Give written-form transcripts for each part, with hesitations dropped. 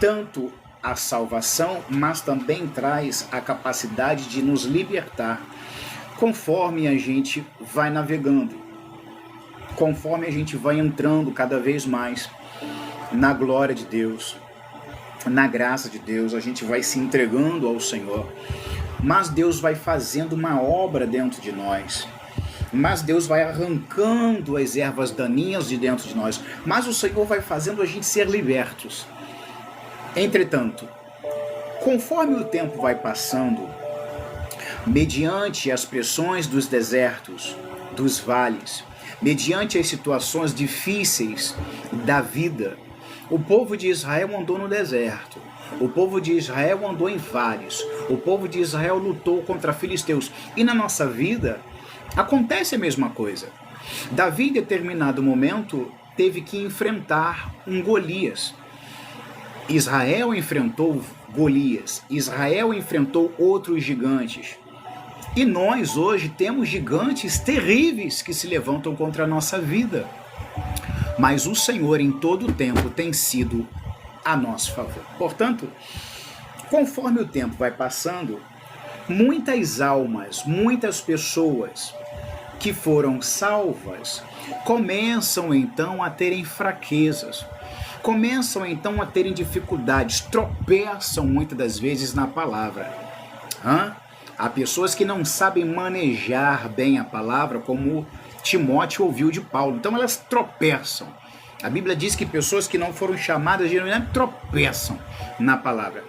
tanto a salvação, mas também traz a capacidade de nos libertar conforme a gente vai navegando, conforme a gente vai entrando cada vez mais na glória de Deus, na graça de Deus, a gente vai se entregando ao Senhor, mas Deus vai fazendo uma obra dentro de nós, mas Deus vai arrancando as ervas daninhas de dentro de nós, mas o Senhor vai fazendo a gente ser libertos. Entretanto, conforme o tempo vai passando, mediante as pressões dos desertos, dos vales, mediante as situações difíceis da vida, o povo de Israel andou no deserto, o povo de Israel andou em vales, o povo de Israel lutou contra filisteus, e na nossa vida acontece a mesma coisa. Davi, em determinado momento, teve que enfrentar um Golias. Israel enfrentou Golias, Israel enfrentou outros gigantes. E nós hoje temos gigantes terríveis que se levantam contra a nossa vida. Mas o Senhor em todo o tempo tem sido a nosso favor. Portanto, conforme o tempo vai passando, muitas almas, muitas pessoas que foram salvas começam então a terem fraquezas, começam então a terem dificuldades, tropeçam muitas das vezes na palavra. Há pessoas que não sabem manejar bem a palavra, como Timóteo ouviu de Paulo, então elas tropeçam. A Bíblia diz que pessoas que não foram chamadas geralmente tropeçam na palavra.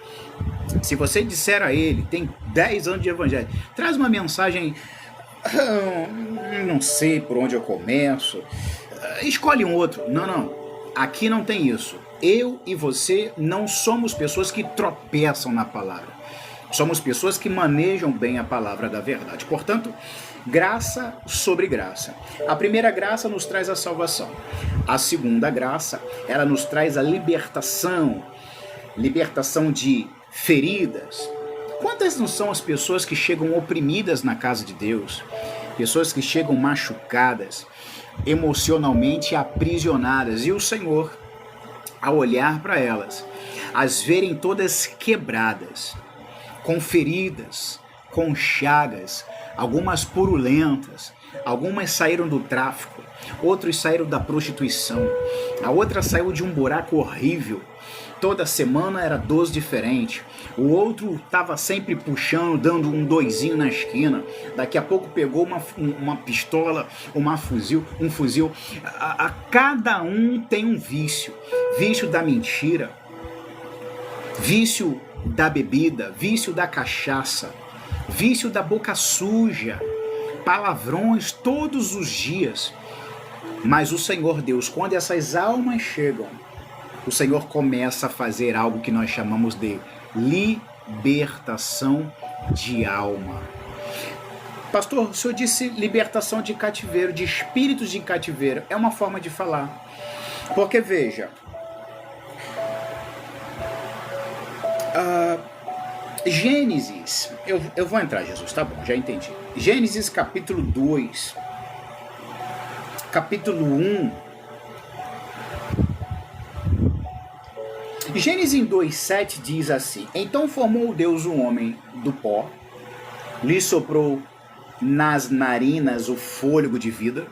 Se você disser a ele, tem 10 anos de evangelho, traz uma mensagem, não sei por onde eu começo, escolhe um outro. Não, aqui não tem isso. Eu e você não somos pessoas que tropeçam na palavra. Somos pessoas que manejam bem a palavra da verdade. Portanto, graça sobre graça. A primeira graça nos traz a salvação. A segunda graça, ela nos traz a libertação. Libertação de feridas. Quantas não são as pessoas que chegam oprimidas na casa de Deus? Pessoas que chegam machucadas, emocionalmente aprisionadas. E o Senhor, ao olhar para elas, as verem todas quebradas, com feridas, com chagas, algumas purulentas, algumas saíram do tráfico, outros saíram da prostituição, a outra saiu de um buraco horrível, toda semana era dose diferente, o outro estava sempre puxando, dando um doisinho na esquina, daqui a pouco pegou uma pistola, um fuzil, cada um tem um vício, vício da mentira, vício da bebida, vício da cachaça, vício da boca suja, palavrões todos os dias. Mas o Senhor Deus, quando essas almas chegam, o Senhor começa a fazer algo que nós chamamos de libertação de alma. Pastor, o senhor disse libertação de cativeiro, de espíritos de cativeiro. É uma forma de falar. Porque veja, Gênesis, eu vou entrar, Jesus, tá bom, já entendi. Gênesis capítulo 2, capítulo 1. Gênesis 2:7 diz assim: Então formou Deus o homem do pó, lhe soprou nas narinas o fôlego de vida,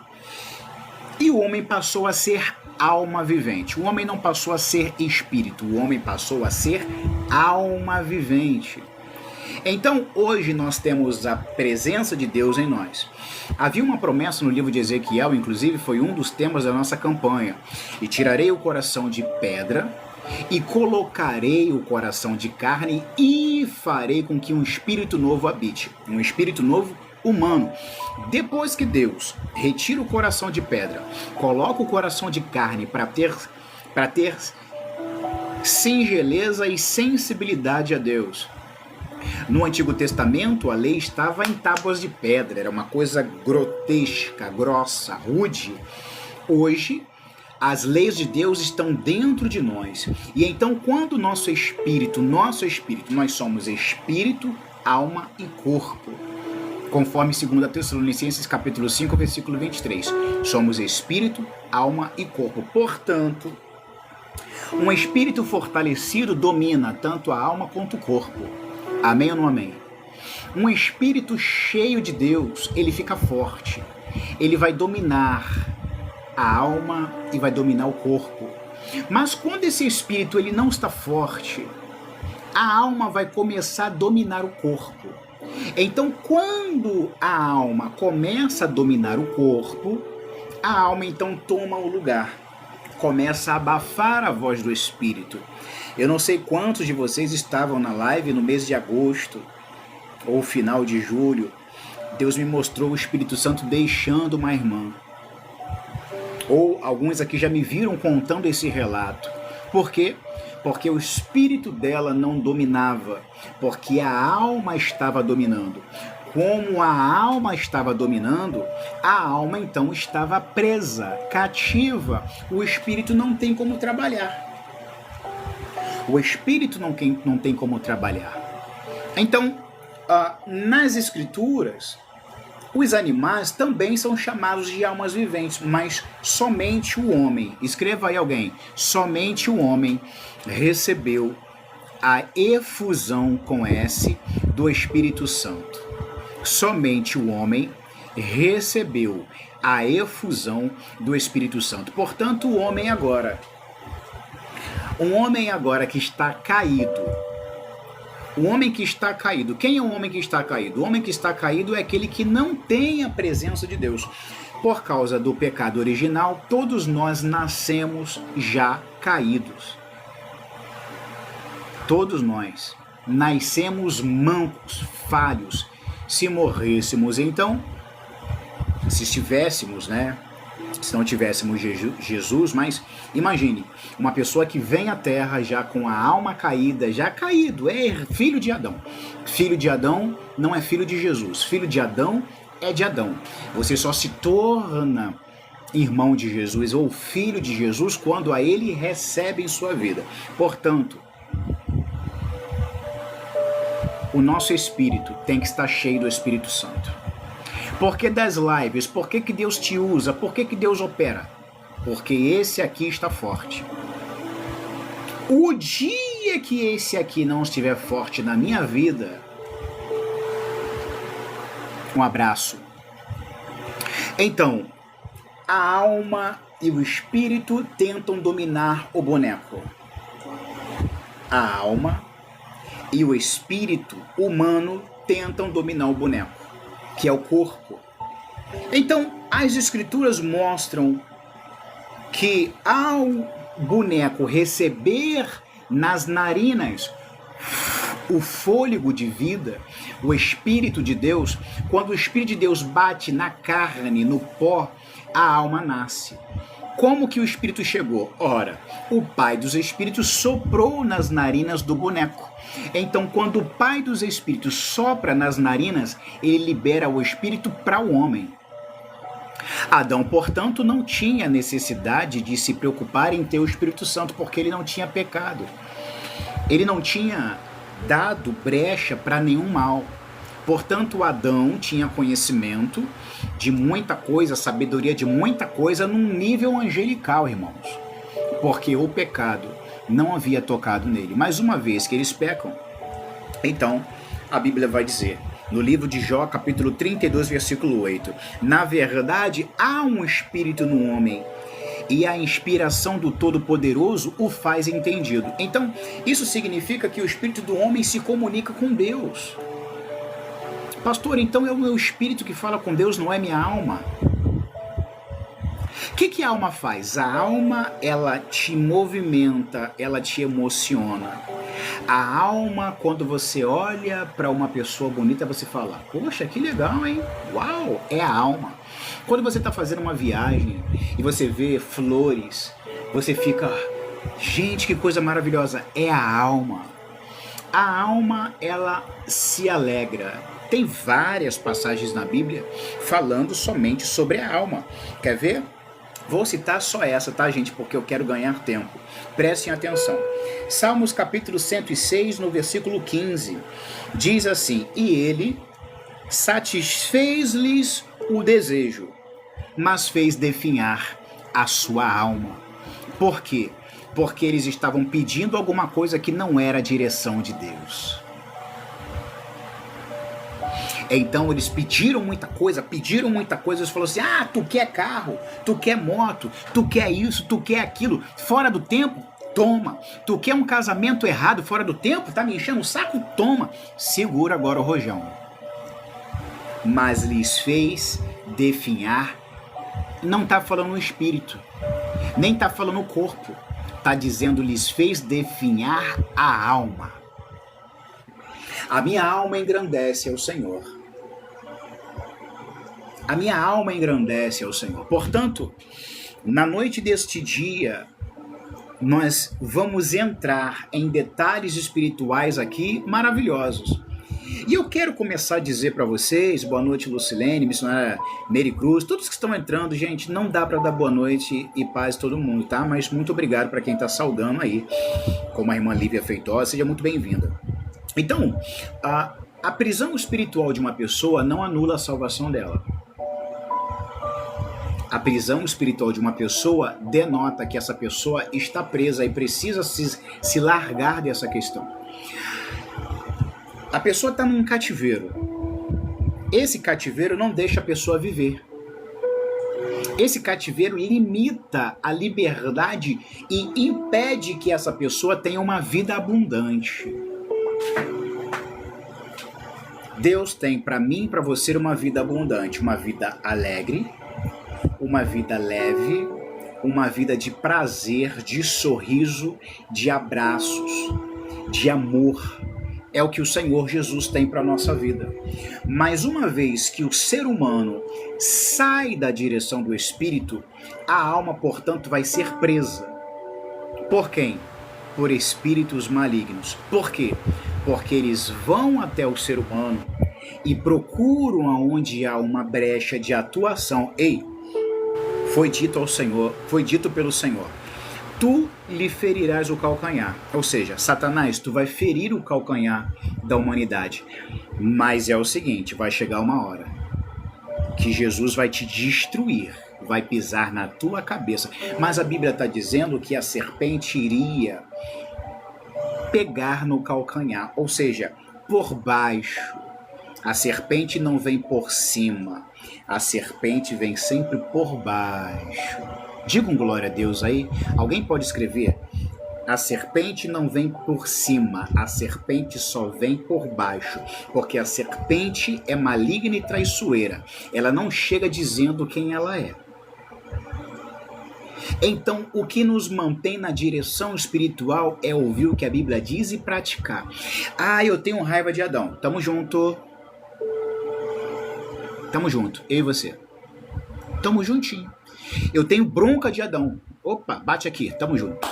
e o homem passou a ser alma vivente. O homem não passou a ser espírito, o homem passou a ser alma vivente. Então, hoje nós temos a presença de Deus em nós. Havia uma promessa no livro de Ezequiel, inclusive foi um dos temas da nossa campanha: e tirarei o coração de pedra e colocarei o coração de carne e farei com que um espírito novo habite, um espírito novo humano. Depois que Deus retira o coração de pedra, coloca o coração de carne para ter singeleza e sensibilidade a Deus. No Antigo Testamento, a lei estava em tábuas de pedra, era uma coisa grotesca, grossa, rude. Hoje, as leis de Deus estão dentro de nós. E então, quando nosso espírito, nós somos espírito, alma e corpo. Conforme 2 Tessalonicenses capítulo 5, versículo 23. Somos espírito, alma e corpo. Portanto, Um espírito fortalecido domina tanto a alma quanto o corpo. Amém ou não amém? Um espírito cheio de Deus, ele fica forte. Ele vai dominar a alma e vai dominar o corpo. Mas quando esse espírito ele não está forte, a alma vai começar a dominar o corpo. Então, quando a alma começa a dominar o corpo, a alma então toma o lugar, começa a abafar a voz do espírito. Eu não sei quantos de vocês estavam na live no mês de agosto ou final de julho. Deus me mostrou o Espírito Santo deixando uma irmã. Ou alguns aqui já me viram contando esse relato. Por quê? Porque o espírito dela não dominava, porque a alma estava dominando. Como a alma estava dominando, a alma então estava presa, cativa. O espírito não tem como trabalhar. O espírito não tem como trabalhar. Então, nas escrituras, os animais também são chamados de almas viventes, mas somente o homem, escreva aí alguém, somente o homem recebeu a efusão com S do Espírito Santo. Somente o homem recebeu a efusão do Espírito Santo. Portanto, o homem agora que está caído. O homem que está caído. Quem é o homem que está caído? O homem que está caído é aquele que não tem a presença de Deus. Por causa do pecado original, todos nós nascemos já caídos. Todos nós nascemos mancos, falhos. Se morrêssemos, então, se estivéssemos, se não tivéssemos Jesus, mas imagine, uma pessoa que vem à Terra já com a alma caída, já caído, é filho de Adão. Filho de Adão não é filho de Jesus. Filho de Adão é de Adão. Você só se torna irmão de Jesus ou filho de Jesus quando a ele recebe em sua vida. Portanto, o nosso espírito tem que estar cheio do Espírito Santo. Por que das lives? Por que Deus te usa? Por que Deus opera? Porque esse aqui está forte. O dia que esse aqui não estiver forte na minha vida, um abraço. Então, a alma e o espírito tentam dominar o boneco. A alma e o espírito humano tentam dominar o boneco, que é o corpo. Então, as escrituras mostram que ao boneco receber nas narinas o fôlego de vida, o Espírito de Deus, quando o Espírito de Deus bate na carne, no pó, a alma nasce. Como que o Espírito chegou? Ora, o Pai dos Espíritos soprou nas narinas do boneco. Então, quando o Pai dos Espíritos sopra nas narinas, ele libera o Espírito para o homem. Adão, portanto, não tinha necessidade de se preocupar em ter o Espírito Santo, porque ele não tinha pecado. Ele não tinha dado brecha para nenhum mal. Portanto, Adão tinha conhecimento de muita coisa, sabedoria de muita coisa num nível angelical, irmãos. Porque o pecado não havia tocado nele. Mas uma vez que eles pecam, então a Bíblia vai dizer, no livro de Jó, capítulo 32, versículo 8, na verdade, há um espírito no homem, e a inspiração do Todo-Poderoso o faz entendido. Então, isso significa que o espírito do homem se comunica com Deus. Pastor, então é o meu espírito que fala com Deus, não é minha alma? O que a alma faz? A alma, ela te movimenta, ela te emociona. A alma, quando você olha para uma pessoa bonita, você fala, poxa, que legal, hein? Uau, é a alma. Quando você está fazendo uma viagem e você vê flores, você fica, gente, que coisa maravilhosa. É a alma. A alma, ela se alegra. Tem várias passagens na Bíblia falando somente sobre a alma. Quer ver? Vou citar só essa, tá, gente? Porque eu quero ganhar tempo. Prestem atenção. Salmos capítulo 106, no versículo 15. Diz assim, e ele satisfez-lhes o desejo, mas fez definhar a sua alma. Por quê? porque eles estavam pedindo alguma coisa que não era a direção de Deus. Então eles pediram muita coisa, eles falaram assim, tu quer carro, tu quer moto, tu quer isso, tu quer aquilo, fora do tempo, toma. Tu quer um casamento errado fora do tempo, tá me enchendo o saco, toma. Segura agora o rojão. Mas lhes fez definhar, não tá falando o espírito, nem tá falando o corpo, tá dizendo lhes fez definhar a alma. A minha alma engrandece ao Senhor. A minha alma engrandece ao Senhor. Portanto, na noite deste dia, nós vamos entrar em detalhes espirituais aqui maravilhosos. E eu quero começar a dizer para vocês, boa noite Lucilene, missionária Mary Cruz, todos que estão entrando, gente, não dá para dar boa noite e paz a todo mundo, tá? Mas muito obrigado para quem está saudando aí, como a irmã Lívia Feitosa, seja muito bem-vinda. Então, a prisão espiritual de uma pessoa não anula a salvação dela. A prisão espiritual de uma pessoa denota que essa pessoa está presa e precisa se largar dessa questão. A pessoa está num cativeiro. Esse cativeiro não deixa a pessoa viver. Esse cativeiro limita a liberdade e impede que essa pessoa tenha uma vida abundante. Deus tem para mim e para você uma vida abundante, uma vida alegre, uma vida leve, uma vida de prazer, de sorriso, de abraços, de amor. É o que o Senhor Jesus tem para a nossa vida. Mas uma vez que o ser humano sai da direção do Espírito, a alma, portanto, vai ser presa. Por quem? Por espíritos malignos. Por quê? Porque eles vão até o ser humano e procuram aonde há uma brecha de atuação. Ei, foi dito ao Senhor, foi dito pelo Senhor, tu lhe ferirás o calcanhar. Ou seja, Satanás, tu vai ferir o calcanhar da humanidade. Mas é o seguinte, vai chegar uma hora que Jesus vai te destruir, vai pisar na tua cabeça. Mas a Bíblia está dizendo que a serpente iria pegar no calcanhar, ou seja, por baixo. A serpente não vem por cima, a serpente vem sempre por baixo. Diga um glória a Deus aí. Alguém pode escrever? A serpente não vem por cima, a serpente só vem por baixo, porque a serpente é maligna e traiçoeira. Ela não chega dizendo quem ela é. Então, o que nos mantém na direção espiritual é ouvir o que a Bíblia diz e praticar. Eu tenho raiva de Adão. Tamo junto. Tamo junto, eu e você. Tamo juntinho. Eu tenho bronca de Adão. Opa, bate aqui, tamo junto.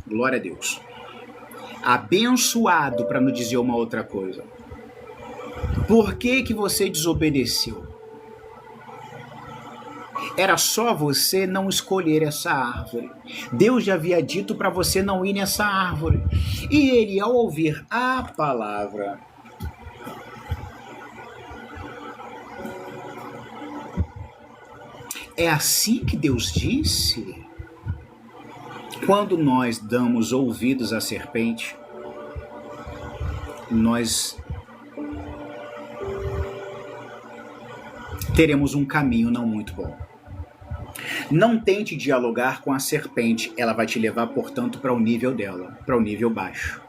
Glória a Deus. Abençoado, para não dizer uma outra coisa. Por que você desobedeceu? Era só você não escolher essa árvore. Deus já havia dito para você não ir nessa árvore. E ele, ao ouvir a palavra, é assim que Deus disse? Quando nós damos ouvidos à serpente, nós teremos um caminho não muito bom. Não tente dialogar com a serpente, ela vai te levar, portanto, para o nível dela, para o nível baixo.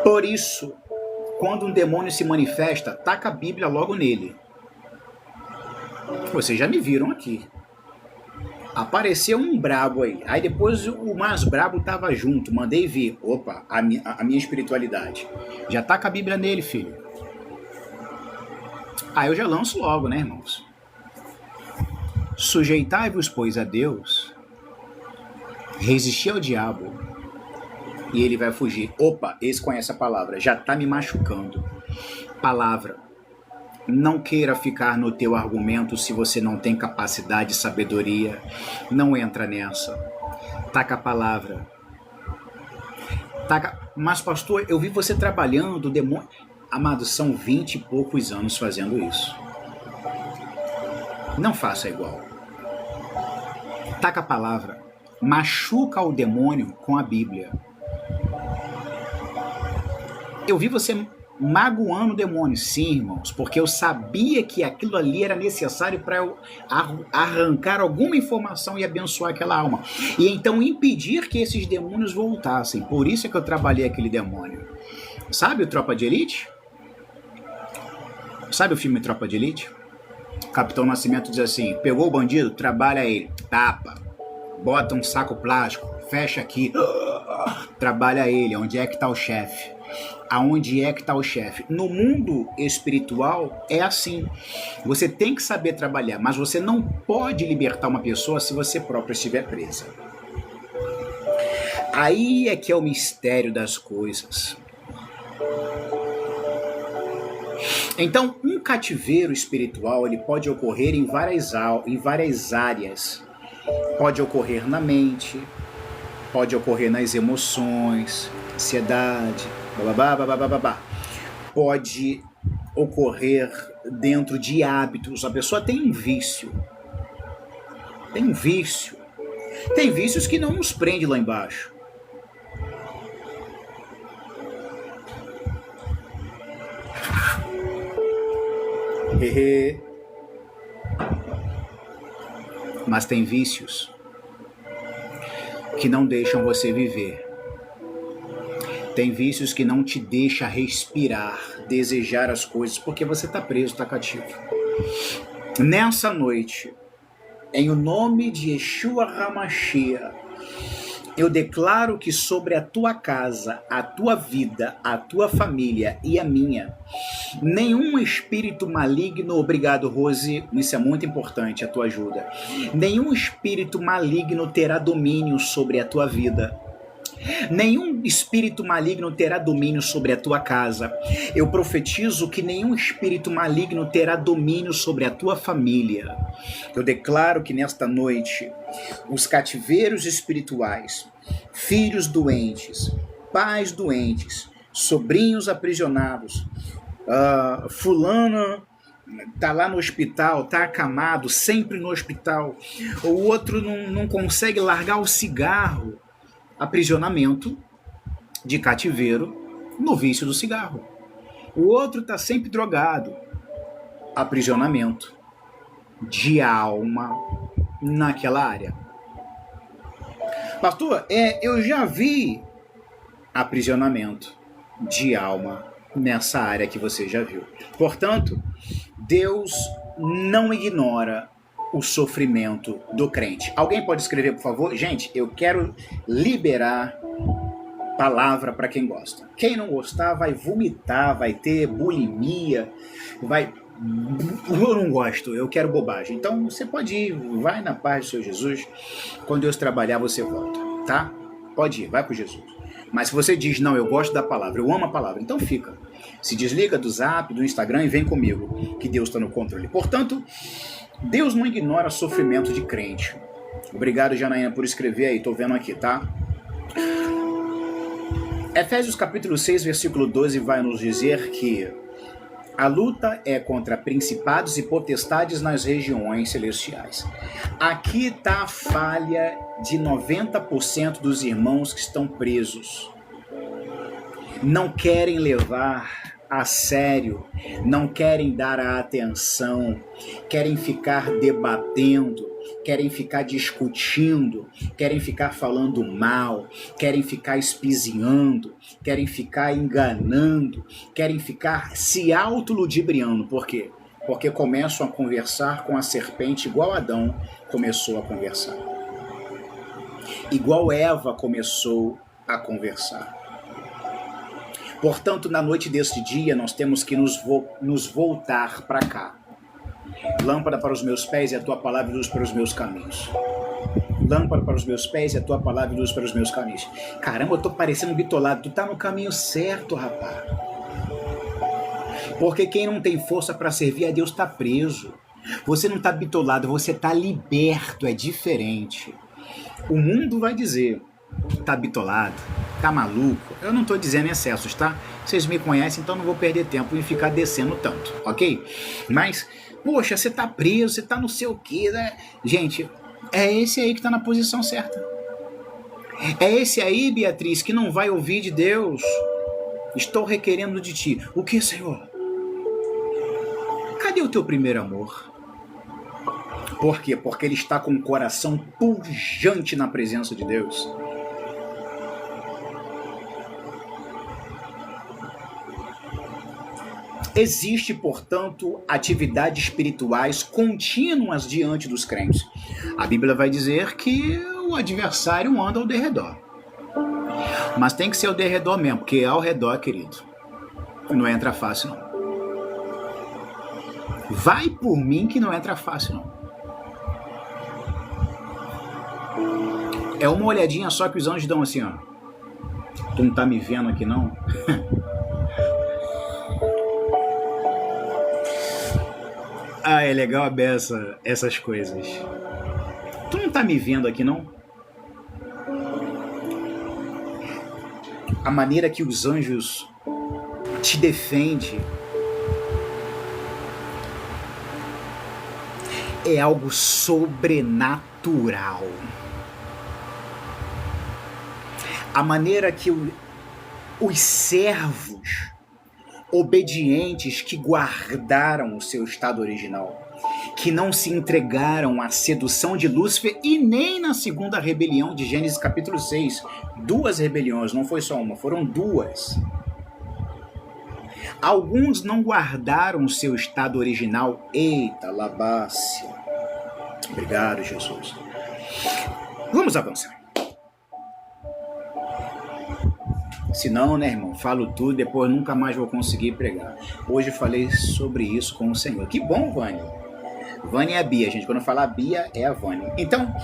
Por isso, quando um demônio se manifesta, taca a Bíblia logo nele. Vocês já me viram aqui. Apareceu um brabo aí. Aí depois o mais brabo estava junto. Mandei ver. Opa, a minha espiritualidade. Já taca a Bíblia nele, filho. Aí eu já lanço logo, né, irmãos? Sujeitai-vos, pois, a Deus. Resistir ao diabo. E ele vai fugir. Opa, esse conhece a palavra. Já tá me machucando. Palavra. Não queira ficar no teu argumento se você não tem capacidade e sabedoria. Não entra nessa. Taca a palavra. Taca. Mas, pastor, eu vi você trabalhando, demônio. Amado, são 20 e poucos anos fazendo isso. Não faça igual. Taca a palavra. Machuca o demônio com a Bíblia. Eu vi você magoando o demônio, sim, irmãos, porque eu sabia que aquilo ali era necessário para eu arrancar alguma informação e abençoar aquela alma. E então impedir que esses demônios voltassem. Por isso é que eu trabalhei aquele demônio. Sabe o Tropa de Elite? Sabe o filme Tropa de Elite? O Capitão Nascimento diz assim, pegou o bandido, trabalha ele, tapa, bota um saco plástico, fecha aqui, trabalha ele, onde é que está o chefe? Aonde é que está o chefe? No mundo espiritual é assim. Você tem que saber trabalhar, mas você não pode libertar uma pessoa se você próprio estiver presa. Aí é que é o mistério das coisas. Então, um cativeiro espiritual ele pode ocorrer em várias áreas. Pode ocorrer na mente, pode ocorrer nas emoções, ansiedade, babá. Pode ocorrer dentro de hábitos. A pessoa tem um vício. Tem vícios que não nos prende lá embaixo. Mas tem vícios que não deixam você viver. Tem vícios que não te deixam respirar, desejar as coisas, porque você está preso, está cativo. Nessa noite, em o nome de Yeshua HaMashiach, eu declaro que sobre a tua casa, a tua vida, a tua família e a minha, nenhum espírito maligno, obrigado Rose, isso é muito importante, a tua ajuda, nenhum espírito maligno terá domínio sobre a tua vida. Nenhum espírito maligno terá domínio sobre a tua casa. Eu profetizo que nenhum espírito maligno terá domínio sobre a tua família. Eu declaro que nesta noite, os cativeiros espirituais, filhos doentes, pais doentes, sobrinhos aprisionados, fulano tá lá no hospital, tá acamado, sempre no hospital, o outro não consegue largar o cigarro, aprisionamento de cativeiro no vício do cigarro. O outro está sempre drogado, aprisionamento de alma naquela área. Pastor, eu já vi aprisionamento de alma nessa área que você já viu. Portanto, Deus não ignora o sofrimento do crente. Alguém pode escrever, por favor? Gente, eu quero liberar palavra para quem gosta. Quem não gostar vai vomitar, vai ter bulimia, vai... Eu não gosto, eu quero bobagem. Então você pode ir, vai na paz do Senhor Jesus. Quando Deus trabalhar, você volta, tá? Pode ir, vai com Jesus. Mas se você diz, não, eu gosto da palavra, eu amo a palavra, então fica. Se desliga do Zap, do Instagram e vem comigo, que Deus está no controle. Portanto, Deus não ignora sofrimento de crente. Obrigado, Janaína, por escrever aí, tô vendo aqui, tá? Efésios capítulo 6, versículo 12 vai nos dizer que a luta é contra principados e potestades nas regiões celestiais. Aqui está a falha de 90% dos irmãos que estão presos. Não querem levar a sério, não querem dar a atenção, querem ficar debatendo, querem ficar discutindo, querem ficar falando mal, querem ficar espizinhando, querem ficar enganando, querem ficar se autoludibriando. Por quê? Porque começam a conversar com a serpente igual Adão começou a conversar. Igual Eva começou a conversar. Portanto, na noite deste dia, nós temos que nos voltar para cá. Lâmpada para os meus pés e a tua palavra e luz para os meus caminhos. Lâmpada para os meus pés e a tua palavra e luz para os meus caminhos. Caramba, eu tô parecendo bitolado. Tu tá no caminho certo, rapaz. Porque quem não tem força para servir a Deus tá preso. Você não tá bitolado, você tá liberto, é diferente. O mundo vai dizer, tá bitolado, tá maluco. Eu não tô dizendo excessos, tá? Vocês me conhecem, então não vou perder tempo em ficar descendo tanto, ok? Mas, poxa, você tá preso, você tá não sei o quê, né? Gente, É esse aí que está na posição certa. É esse aí, Beatriz, que não vai ouvir de Deus. Estou requerendo de ti. O que, Senhor? Cadê o teu primeiro amor? Por quê? Porque ele está com o coração pujante na presença de Deus. Existe, portanto, atividades espirituais contínuas diante dos crentes. A Bíblia vai dizer que o adversário anda ao derredor. Mas tem que ser ao derredor mesmo, porque ao redor, querido, não entra fácil, não. Vai por mim que não entra fácil, não. É uma olhadinha só que os anjos dão assim, ó. Tu não tá me vendo aqui, não? Ah, é legal a beça essas coisas. Tu não tá me vendo aqui, não? A maneira que os anjos te defendem é algo sobrenatural. A maneira que os servos obedientes que guardaram o seu estado original, que não se entregaram à sedução de Lúcifer e nem na segunda rebelião de Gênesis capítulo 6. 2 rebeliões, não foi só uma, foram 2. Alguns não guardaram o seu estado original. Eita, labácia. Obrigado, Jesus. Vamos avançar. Senão, né, irmão, falo tudo, depois nunca mais vou conseguir pregar. Hoje falei sobre isso com o Senhor. Que bom, Vânia. Vânia é a Bia, gente. Quando eu falar Bia, é a Vânia. Então,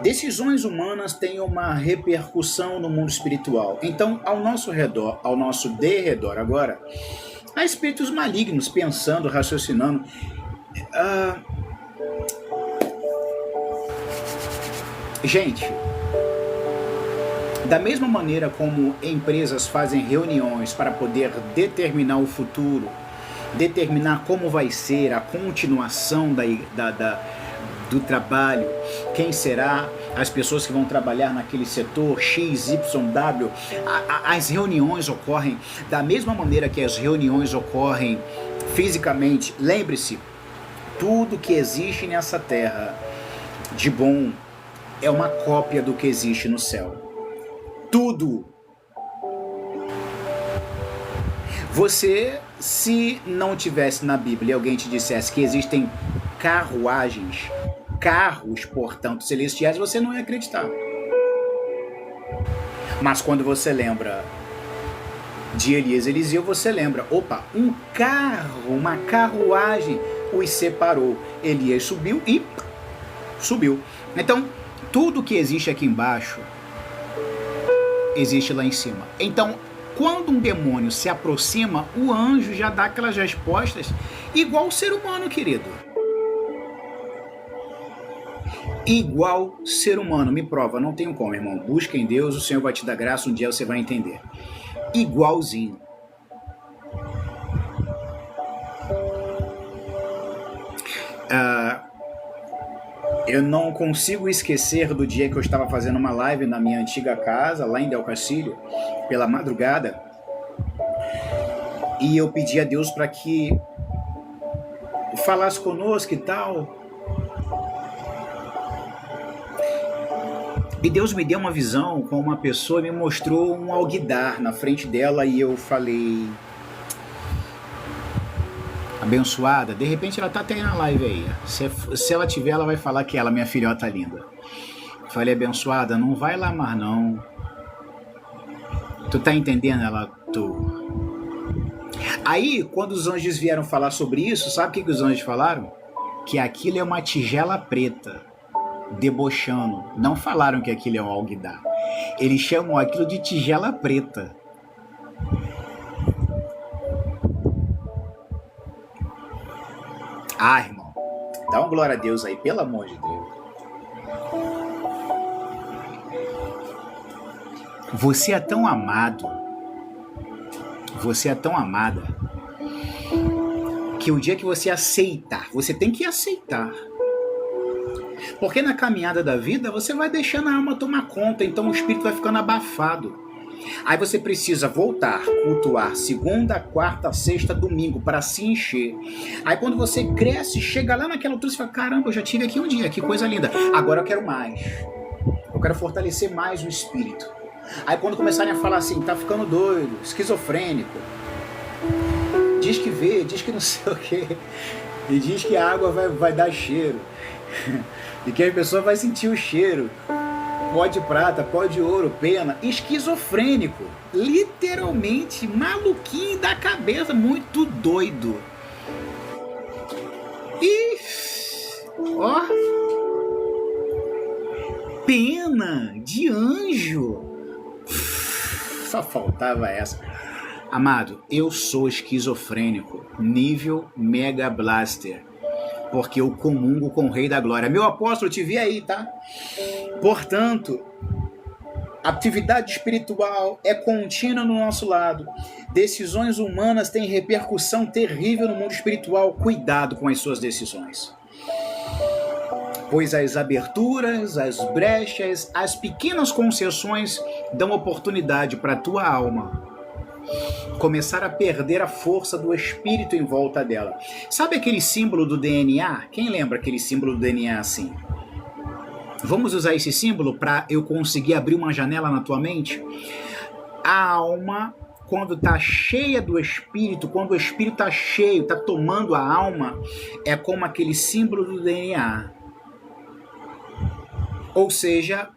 decisões humanas têm uma repercussão no mundo espiritual. Então, ao nosso redor, ao nosso derredor agora, há espíritos malignos pensando, raciocinando. Gente, da mesma maneira como empresas fazem reuniões para poder determinar o futuro, determinar como vai ser a continuação do trabalho, quem será as pessoas que vão trabalhar naquele setor X, Y, W, as reuniões ocorrem da mesma maneira que as reuniões ocorrem fisicamente. Lembre-se, tudo que existe nessa terra de bom é uma cópia do que existe no céu. Tudo. Você, se não tivesse na Bíblia e alguém te dissesse que existem carruagens, carros, portanto, celestiais, você não ia acreditar. Mas quando você lembra de Elias e Eliseu, você lembra, opa, um carro, uma carruagem os separou. Elias subiu e subiu. Então, tudo que existe aqui embaixo existe lá em cima. Então, quando um demônio se aproxima, o anjo já dá aquelas respostas igual o ser humano, querido. Igual ser humano. Me prova, não tenho como, irmão. Busca em Deus, o Senhor vai te dar graça, um dia você vai entender. Igualzinho. Eu não consigo esquecer do dia que eu estava fazendo uma live na minha antiga casa, lá em Del Castilho, pela madrugada, e eu pedi a Deus para que falasse conosco e tal. E Deus me deu uma visão com uma pessoa e me mostrou um alguidar na frente dela, e eu falei, abençoada, de repente ela tá até aí na live aí. Se ela tiver, ela vai falar que ela, minha filhota linda. Falei, abençoada, não vai lá mais não. Tu tá entendendo? Ela, tu. Aí, quando os anjos vieram falar sobre isso, sabe o que os anjos falaram? Que aquilo é uma tigela preta, debochando. Não falaram que aquilo é um alguidar. Eles chamam aquilo de tigela preta. Ah, irmão, dá uma glória a Deus aí, pelo amor de Deus. Você é tão amado, você é tão amada, que o dia que você aceitar, você tem que aceitar Porque na caminhada da vida você vai deixando a alma tomar conta, então o espírito vai ficando abafado. Aí você precisa voltar, cultuar segunda, quarta, sexta, domingo para se encher. Aí quando você cresce, chega lá naquela altura e fala, caramba, eu já tive aqui um dia, que coisa linda. Agora eu quero mais. Eu quero fortalecer mais o espírito. Aí quando começarem a falar assim, tá ficando doido, esquizofrênico, diz que vê, diz que não sei o quê, e diz que a água vai dar cheiro, e que a pessoa vai sentir o cheiro, pó de prata, pó de ouro, pena, esquizofrênico, literalmente maluquinho da cabeça, muito doido. E ó, pena de anjo. Só faltava essa. Amado, eu sou esquizofrênico, nível Mega Blaster, porque eu comungo com o Rei da Glória. Meu apóstolo, te vi aí, tá? Portanto, atividade espiritual é contínua no nosso lado. Decisões humanas têm repercussão terrível no mundo espiritual. Cuidado com as suas decisões. Pois as aberturas, as brechas, as pequenas concessões dão oportunidade para a tua alma começar a perder a força do espírito em volta dela. Sabe aquele símbolo do DNA? Quem lembra aquele símbolo do DNA assim? Vamos usar esse símbolo para eu conseguir abrir uma janela na tua mente? A alma, quando está cheia do espírito, quando o espírito está cheio, está tomando a alma, é como aquele símbolo do DNA. Ou seja,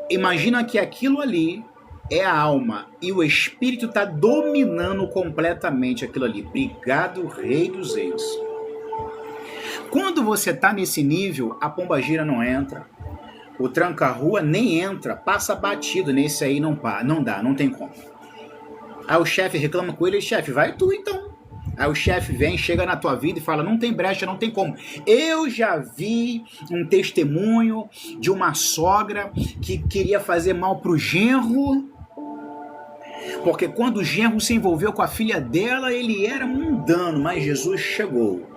imagina que aquilo ali é a alma e o espírito está dominando completamente aquilo ali. Obrigado, Rei dos Reis. Quando você está nesse nível, a pombagira não entra, o tranca-rua nem entra, passa batido. Nesse aí não dá, não tem como. Aí o chefe reclama com ele, chefe, vai tu então. Aí o chefe vem, chega na tua vida e fala, não tem brecha, não tem como. Eu já vi um testemunho de uma sogra que queria fazer mal pro genro, porque quando o genro se envolveu com a filha dela, ele era mundano, mas Jesus chegou.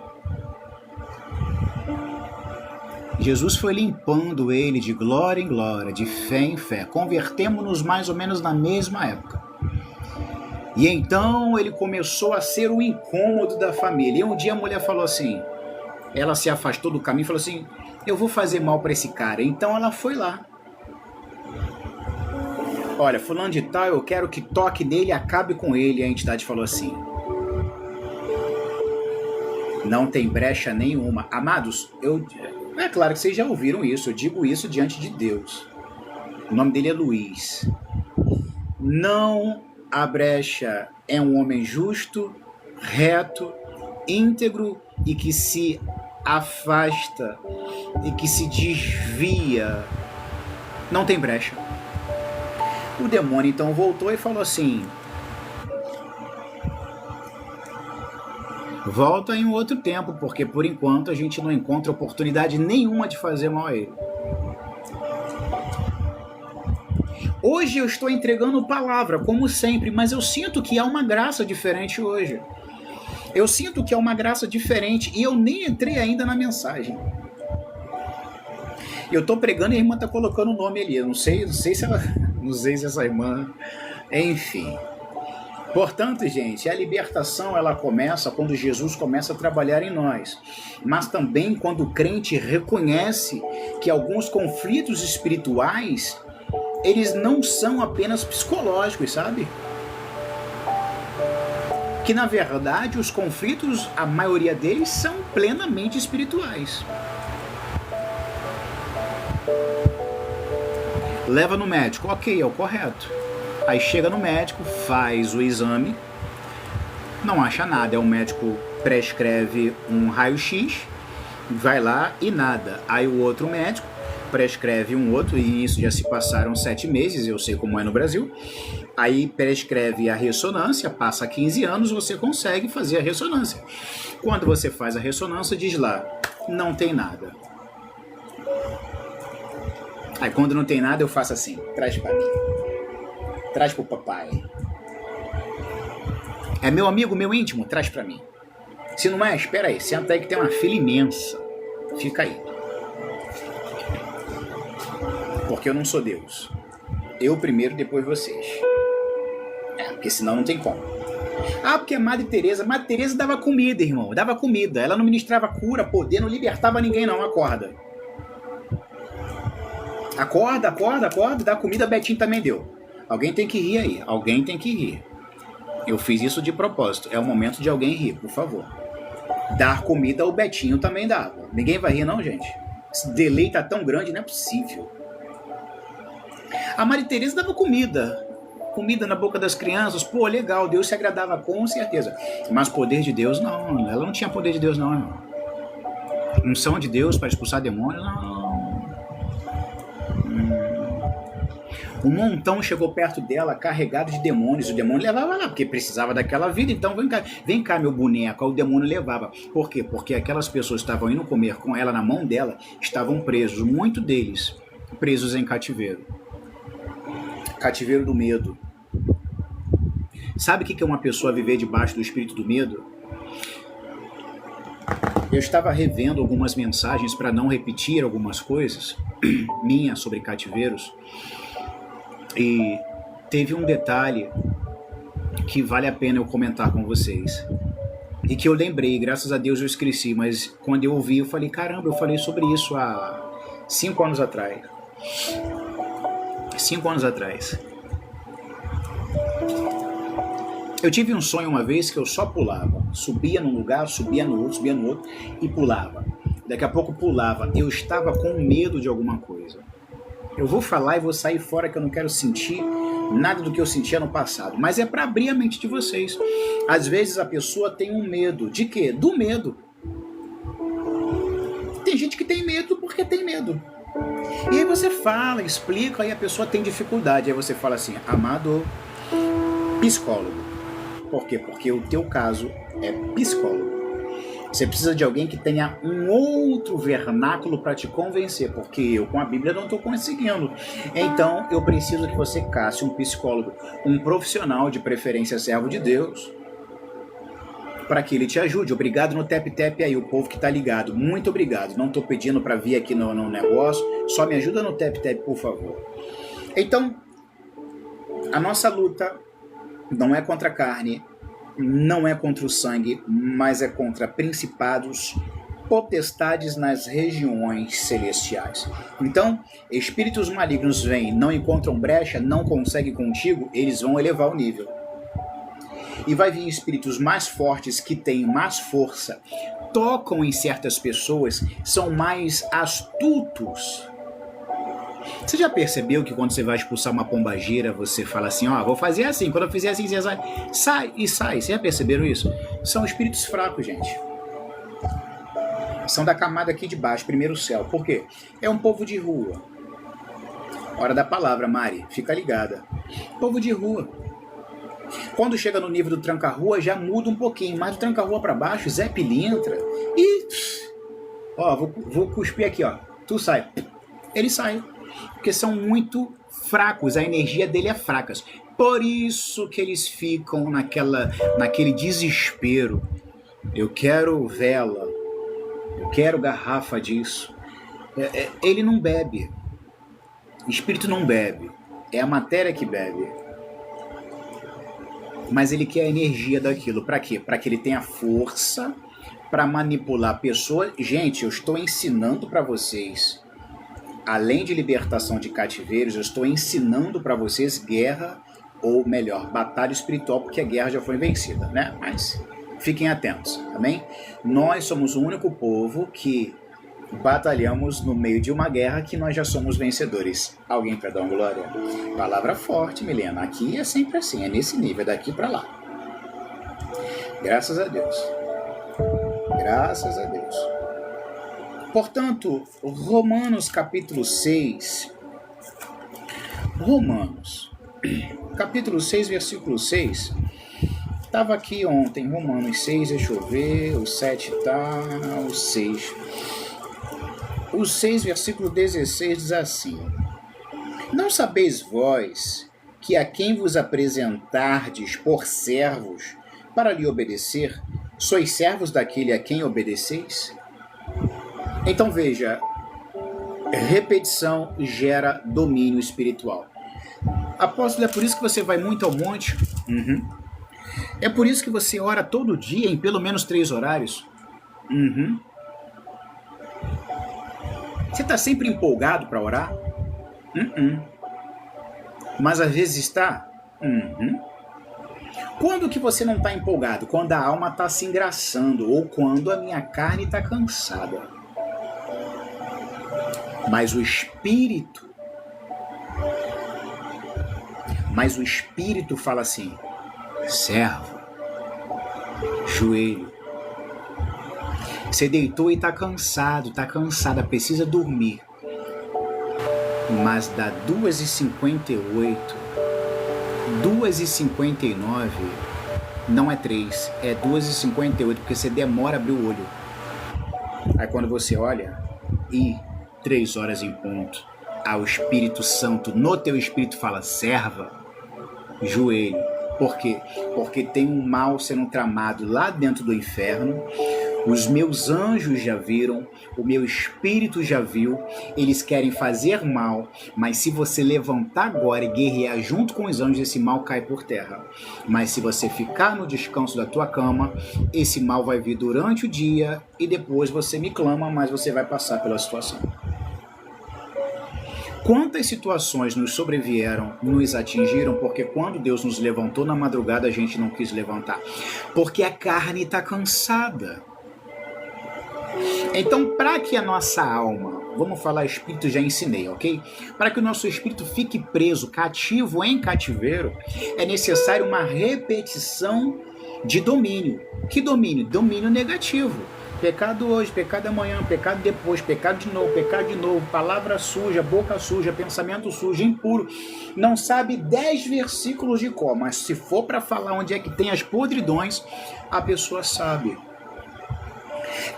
Jesus foi limpando ele de glória em glória, de fé em fé. Convertemos-nos mais ou menos na mesma época. E então ele começou a ser o incômodo da família. E um dia a mulher falou assim, ela se afastou do caminho e falou assim, eu vou fazer mal para esse cara. Então ela foi lá. Olha, fulano de tal, eu quero que toque nele e acabe com ele. E a entidade falou assim, não tem brecha nenhuma. Amados, é claro que vocês já ouviram isso, eu digo isso diante de Deus. O nome dele é Luiz. Não há brecha, é um homem justo, reto, íntegro e que se afasta e que se desvia. Não tem brecha. O demônio então voltou e falou assim, volta em um outro tempo, porque por enquanto a gente não encontra oportunidade nenhuma de fazer mal a ele. Hoje eu estou entregando palavra, como sempre, mas eu sinto que há uma graça diferente hoje. Eu sinto que há uma graça diferente e eu nem entrei ainda na mensagem. Eu estou pregando e a irmã está colocando o nome ali. Eu não sei se essa irmã... Enfim. Portanto, gente, a libertação ela começa quando Jesus começa a trabalhar em nós, mas também quando o crente reconhece que alguns conflitos espirituais, eles não são apenas psicológicos, sabe? Que na verdade os conflitos, a maioria deles são plenamente espirituais. Leva no médico, ok, é o correto. Aí chega no médico, faz o exame, não acha nada, o médico prescreve um raio-x, vai lá e nada. Aí o outro médico prescreve um outro, e isso já se passaram 7 meses, eu sei como é no Brasil. Aí prescreve a ressonância, passa 15 anos, você consegue fazer a ressonância. Quando você faz a ressonância, diz lá, não tem nada. Aí quando não tem nada, eu faço assim, traz pra mim. Traz pro papai. É meu amigo, meu íntimo? Traz pra mim. Se não é, espera aí, senta aí que tem uma fila imensa. Fica aí. Porque eu não sou Deus. Eu primeiro, depois vocês. Porque senão não tem como. Porque a Madre Teresa dava comida, irmão. Dava comida. Ela não ministrava cura, poder, não libertava ninguém, não. Acorda. Acorda. Dá comida, Betinho também deu. Alguém tem que rir aí. Alguém tem que rir. Eu fiz isso de propósito. É o momento de alguém rir, por favor. Dar comida, o Betinho também dava. Ninguém vai rir, não, gente? Esse delay tá tão grande, não é possível. A Madre Teresa dava comida na boca das crianças. Pô, legal, Deus se agradava com certeza. Mas poder de Deus, não. Ela não tinha poder de Deus, não, irmão. Unção de Deus para expulsar demônios, não. Um montão chegou perto dela carregado de demônios. O demônio levava lá, porque precisava daquela vida. Então vem cá, meu boneco. O demônio levava. Por quê? Porque aquelas pessoas que estavam indo comer com ela na mão dela estavam presos. Muitos deles presos em cativeiro. Cativeiro do medo. Sabe o que é uma pessoa viver debaixo do espírito do medo? Eu estava revendo algumas mensagens para não repetir algumas coisas minhas sobre cativeiros. E teve um detalhe que vale a pena eu comentar com vocês. E que eu lembrei, graças a Deus eu esqueci, mas quando eu ouvi eu falei, caramba, eu falei sobre isso há 5 anos atrás. 5 anos atrás. Eu tive um sonho uma vez que eu só pulava. Subia num lugar, subia no outro e pulava. Daqui a pouco pulava. Eu estava com medo de alguma coisa. Eu vou falar e vou sair fora que eu não quero sentir nada do que eu sentia no passado. Mas é para abrir a mente de vocês. Às vezes a pessoa tem um medo. De quê? Do medo. Tem gente que tem medo porque tem medo. E aí você fala, explica, aí a pessoa tem dificuldade. Aí você fala assim, amado psicólogo. Por quê? Porque o teu caso é psicólogo. Você precisa de alguém que tenha um outro vernáculo para te convencer, porque eu com a Bíblia não estou conseguindo. Então eu preciso que você casse um psicólogo, um profissional, de preferência servo de Deus, para que ele te ajude. Obrigado no tap-tap aí, o povo que está ligado. Muito obrigado. Não estou pedindo para vir aqui no negócio, só me ajuda no tap-tap, por favor. Então, a nossa luta não é contra a carne, não é contra o sangue, mas é contra principados, potestades nas regiões celestiais. Então, espíritos malignos vêm, não encontram brecha, não conseguem contigo, eles vão elevar o nível. E vai vir espíritos mais fortes, que têm mais força, tocam em certas pessoas, são mais astutos. Você já percebeu que quando você vai expulsar uma pombagira, você fala assim, vou fazer assim, quando eu fizer assim, você sai. Vocês já perceberam isso? São espíritos fracos, gente. São da camada aqui de baixo, primeiro céu. Por quê? É um povo de rua. Hora da palavra, Mari, fica ligada. Povo de rua. Quando chega no nível do tranca-rua, já muda um pouquinho, mas do tranca-rua para baixo, Zé Pilintra, e... vou cuspir aqui, tu sai. Ele sai. Porque são muito fracos, a energia dele é fraca. Por isso que eles ficam naquele desespero. Eu quero vela, eu quero garrafa disso. Ele não bebe. O espírito não bebe. É a matéria que bebe. Mas ele quer a energia daquilo. Para quê? Para que ele tenha força para manipular pessoas. Gente, eu estou ensinando para vocês. Além de libertação de cativeiros, eu estou ensinando para vocês guerra, ou melhor, batalha espiritual, porque a guerra já foi vencida, né? Mas fiquem atentos, amém? Nós somos o único povo que batalhamos no meio de uma guerra que nós já somos vencedores. Alguém quer dar uma glória? Palavra forte, Milena. Aqui é sempre assim, é nesse nível, daqui para lá. Graças a Deus. Graças a Deus. Portanto, Romanos capítulo 6, capítulo 6, versículo 6, estava aqui ontem, Romanos 6, deixa eu ver, o 7 tá, o 6. O 6, versículo 16 diz assim, não sabeis vós que a quem vos apresentardes por servos para lhe obedecer, sois servos daquele a quem obedeceis? Então veja, Repetição gera domínio espiritual. Apóstolo, é por isso que você vai muito ao monte? Uhum. É por isso que você ora todo dia em pelo menos 3 horários? Uhum. Você está sempre empolgado para orar? Uhum. Mas às vezes está? Uhum. Quando que você não está empolgado? Quando a alma está se engraçando ou quando a minha carne está cansada. Mas o espírito fala assim: servo, joelho. Você deitou e está cansado, está cansada, precisa dormir. Mas dá 2h58, 2h59, não é 3, é 2h58, porque você demora a abrir o olho. Aí quando você olha, 3 horas em ponto, o Espírito Santo no teu espírito fala: serva, joelho. Por quê? Porque tem um mal sendo tramado lá dentro do inferno. Os meus anjos já viram, o meu espírito já viu, eles querem fazer mal, mas se você levantar agora e guerrear junto com os anjos, esse mal cai por terra. Mas se você ficar no descanso da tua cama, esse mal vai vir durante o dia e depois você me clama, mas você vai passar pela situação. Quantas situações nos sobrevieram, nos atingiram, porque quando Deus nos levantou na madrugada, a gente não quis levantar. Porque a carne está cansada. Então, para que a nossa alma, vamos falar espírito, já ensinei, ok? Para que o nosso espírito fique preso, cativo em cativeiro, é necessário uma repetição de domínio. Que domínio? Domínio negativo. Pecado hoje, pecado amanhã, pecado depois, pecado de novo, palavra suja, boca suja, pensamento sujo, impuro. Não sabe 10 versículos de cor, mas se for para falar onde é que tem as podridões, a pessoa sabe.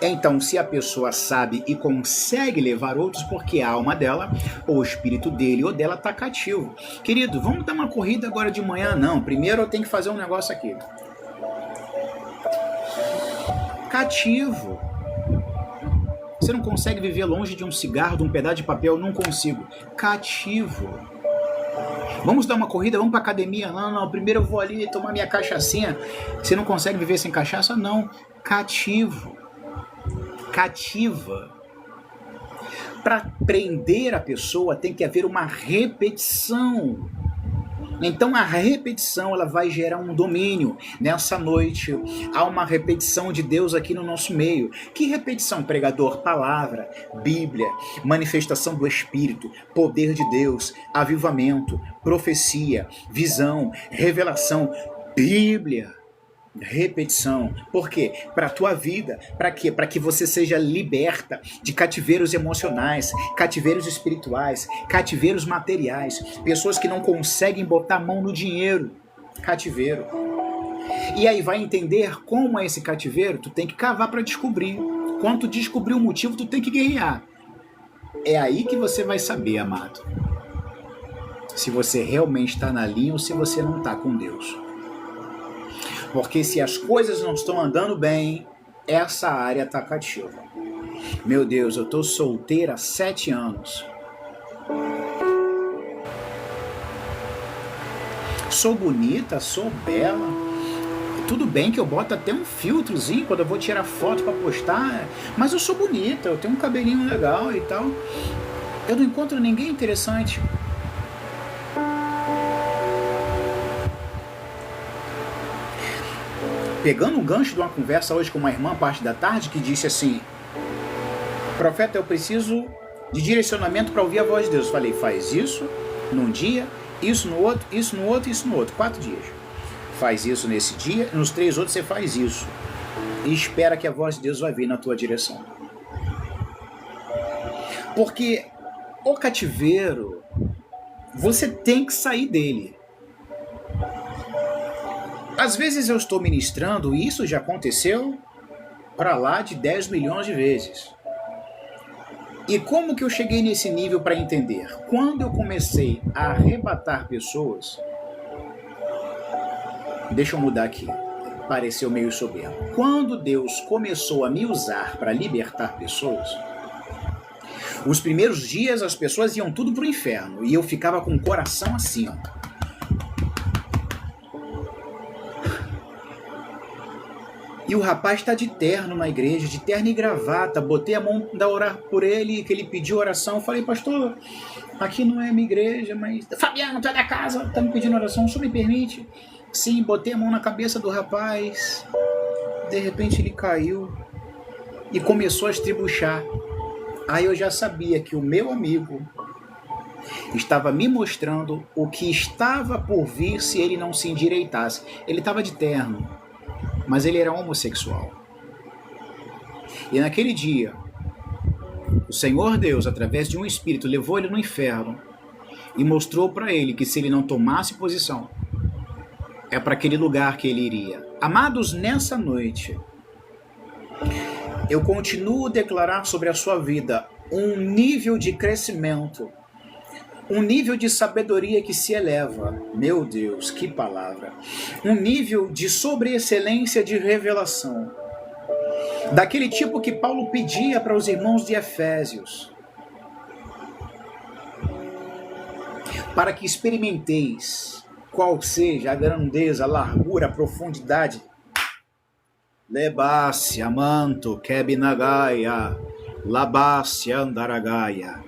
Então, se a pessoa sabe e consegue levar outros, porque a alma dela, ou o espírito dele ou dela está cativo. Querido, vamos dar uma corrida agora de manhã? Não, primeiro eu tenho que fazer um negócio aqui. Cativo. Você não consegue viver longe de um cigarro, de um pedaço de papel? Não consigo. Cativo. Vamos dar uma corrida, vamos para academia? Não, primeiro eu vou ali tomar minha cachaçinha. Você não consegue viver sem cachaça? Não. Cativo. Cativa. Para prender a pessoa tem que haver uma repetição. Então a repetição ela vai gerar um domínio. Nessa noite há uma repetição de Deus aqui no nosso meio. Que repetição, pregador? Palavra, Bíblia, manifestação do Espírito, poder de Deus, avivamento, profecia, visão, revelação, Bíblia. Repetição. Por quê? Para a tua vida. Para quê? Para que você seja liberta de cativeiros emocionais, cativeiros espirituais, cativeiros materiais. Pessoas que não conseguem botar a mão no dinheiro. Cativeiro. E aí vai entender como é esse cativeiro? Tu tem que cavar para descobrir. Quando tu descobrir o motivo, tu tem que guerrear. É aí que você vai saber, amado, se você realmente está na linha ou se você não está com Deus. Porque se as coisas não estão andando bem, essa área está cativa. Meu Deus, eu estou solteira há 7 anos. Sou bonita, sou bela. Tudo bem que eu boto até um filtrozinho quando eu vou tirar foto para postar, mas eu sou bonita, eu tenho um cabelinho legal e tal. Eu não encontro ninguém interessante. Pegando um gancho de uma conversa hoje com uma irmã, parte da tarde, que disse assim: profeta, eu preciso de direcionamento para ouvir a voz de Deus. Eu falei: faz isso num dia, isso no outro, isso no outro, isso no outro. 4 dias. Faz isso nesse dia, nos 3 outros você faz isso. E espera que a voz de Deus vai vir na tua direção. Porque o cativeiro, você tem que sair dele. Às vezes eu estou ministrando, e isso já aconteceu para lá de 10 milhões de vezes. E como que eu cheguei nesse nível para entender? Quando eu comecei a arrebatar pessoas, deixa eu mudar aqui, pareceu meio soberbo. Quando Deus começou a me usar para libertar pessoas, Os primeiros dias as pessoas iam tudo pro inferno e eu ficava com o coração assim, ó. E o rapaz está de terno na igreja, de terno e gravata. Botei a mão para orar por ele, que ele pediu oração. Falei, pastor, aqui não é minha igreja, mas... Fabiano, tu é da casa, tá me pedindo oração, o senhor me permite? Sim, botei a mão na cabeça do rapaz. De repente ele caiu e começou a estribuchar. Aí eu já sabia que o meu amigo estava me mostrando o que estava por vir se ele não se endireitasse. Ele estava de terno, mas ele era homossexual. E naquele dia, o Senhor Deus, através de um espírito, levou ele no inferno e mostrou para ele que se ele não tomasse posição, é para aquele lugar que ele iria. Amados, nessa noite, eu continuo a declarar sobre a sua vida um nível de crescimento, um nível de sabedoria que se eleva. Meu Deus, que palavra! Um nível de sobreexcelência de revelação, daquele tipo que Paulo pedia para os irmãos de Efésios, para que experimenteis qual seja a grandeza, a largura, a profundidade. Lebácia manto kebinagaia, labácia andaragaia.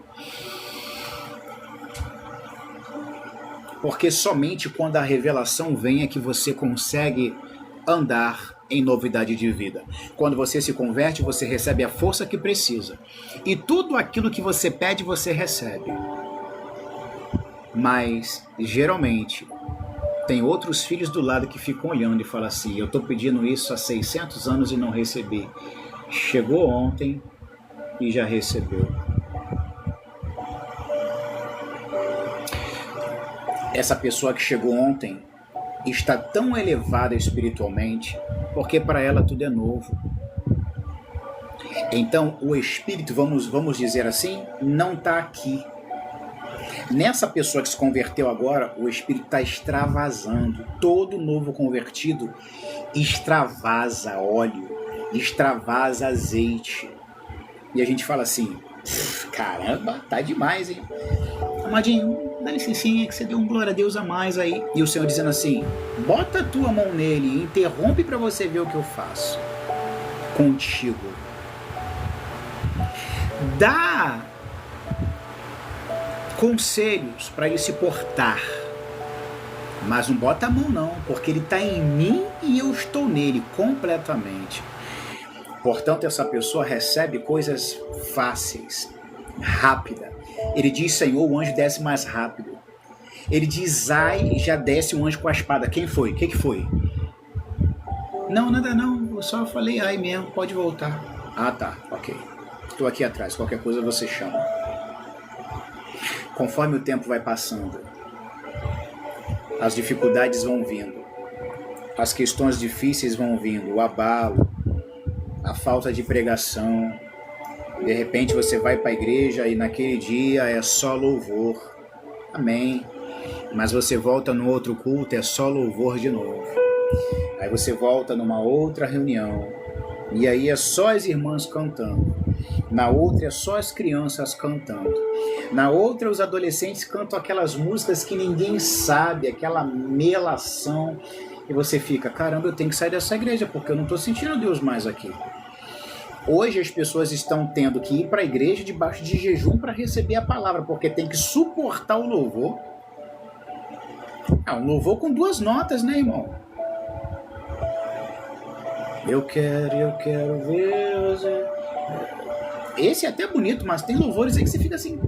Porque somente quando a revelação vem é que você consegue andar em novidade de vida. Quando você se converte, você recebe a força que precisa. E tudo aquilo que você pede, você recebe. Mas, geralmente, tem outros filhos do lado que ficam olhando e falam assim, eu estou pedindo isso há 600 anos e não recebi. Chegou ontem e já recebeu. Essa pessoa que chegou ontem está tão elevada espiritualmente, porque para ela tudo é novo. Então o espírito, vamos dizer assim, não está aqui. Nessa pessoa que se converteu agora, o espírito está extravasando. Todo novo convertido extravasa óleo, extravasa azeite. E a gente fala assim, caramba, tá demais, hein? Amadinho, dá licencinha que você deu um glória a Deus a mais aí. E o Senhor dizendo assim, bota a tua mão nele e interrompe para você ver o que eu faço contigo. Dá conselhos para ele se portar, mas não bota a mão não, porque ele está em mim e eu estou nele completamente. Portanto, essa pessoa recebe coisas fáceis, rápida. Ele diz, Senhor, o anjo desce mais rápido. Ele diz, ai, já desce um anjo com a espada. Quem foi? O que foi? Não, nada não, eu só falei ai mesmo, pode voltar. Ah tá, ok. Estou aqui atrás, qualquer coisa você chama. Conforme o tempo vai passando, as dificuldades vão vindo, as questões difíceis vão vindo, o abalo, a falta de pregação. De repente você vai para a igreja e naquele dia é só louvor. Amém. Mas você volta no outro culto, é só louvor de novo. Aí você volta numa outra reunião e aí é só as irmãs cantando. Na outra é só as crianças cantando. Na outra os adolescentes cantam aquelas músicas que ninguém sabe, aquela melação. E você fica, caramba, eu tenho que sair dessa igreja porque eu não estou sentindo Deus mais aqui. Hoje as pessoas estão tendo que ir para a igreja debaixo de jejum para receber a palavra, porque tem que suportar o louvor. Um louvor com 2 notas, né, irmão? Eu quero ver você. Esse é até bonito, mas tem louvores aí que você fica assim.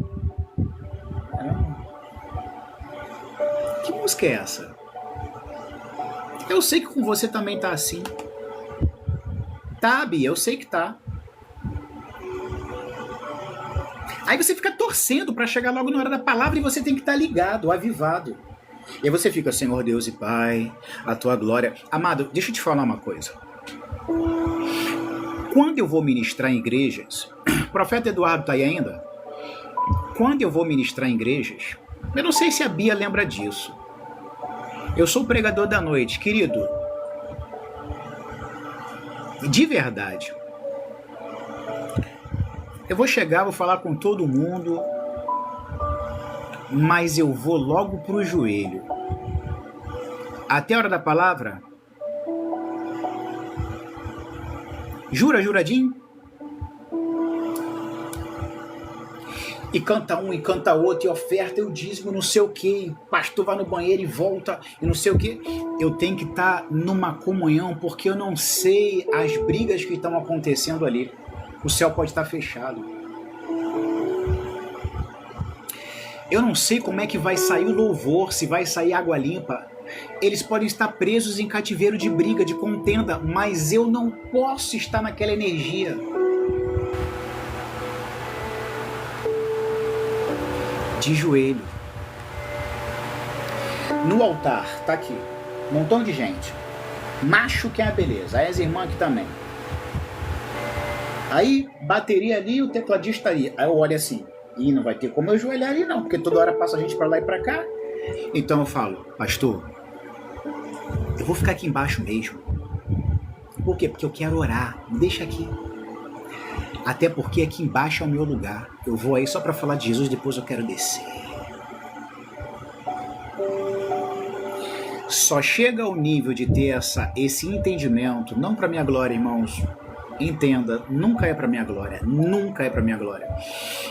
Que música é essa? Eu sei que com você também tá assim. Tá, Bia, eu sei que tá. Aí você fica torcendo para chegar logo na hora da palavra e você tem que estar ligado, avivado. E aí você fica, Senhor Deus e Pai, a tua glória. Amado, deixa eu te falar uma coisa. Quando eu vou ministrar em igrejas, o profeta Eduardo está aí ainda? Quando eu vou ministrar em igrejas, eu não sei se a Bia lembra disso. Eu sou o pregador da noite, querido. De verdade. Eu vou chegar, vou falar com todo mundo, mas eu vou logo pro joelho. Até a hora da palavra? Jura, juradinho? E canta um, e canta outro, e oferta, eu dízimo, não sei o que, pastor vai no banheiro e volta, e não sei o que. Eu tenho que estar numa comunhão, porque eu não sei as brigas que estão acontecendo ali. O céu pode estar fechado. Eu não sei como é que vai sair o louvor, se vai sair água limpa. Eles podem estar presos em cativeiro de briga, de contenda, mas eu não posso estar naquela energia. De joelho. No altar, tá aqui, um montão de gente. Macho que é a beleza, aí as irmãs aqui também. Aí, bateria ali, o tecladista ali. Aí eu olho assim, e não vai ter como eu ajoelhar ali não, porque toda hora passa a gente pra lá e pra cá. Então eu falo, pastor, eu vou ficar aqui embaixo mesmo. Por quê? Porque eu quero orar, me deixa aqui. Até porque aqui embaixo é o meu lugar. Eu vou aí só pra falar de Jesus, depois eu quero descer. Só chega ao nível de ter esse entendimento, não pra minha glória, irmãos. Entenda, nunca é para minha glória, nunca é para minha glória.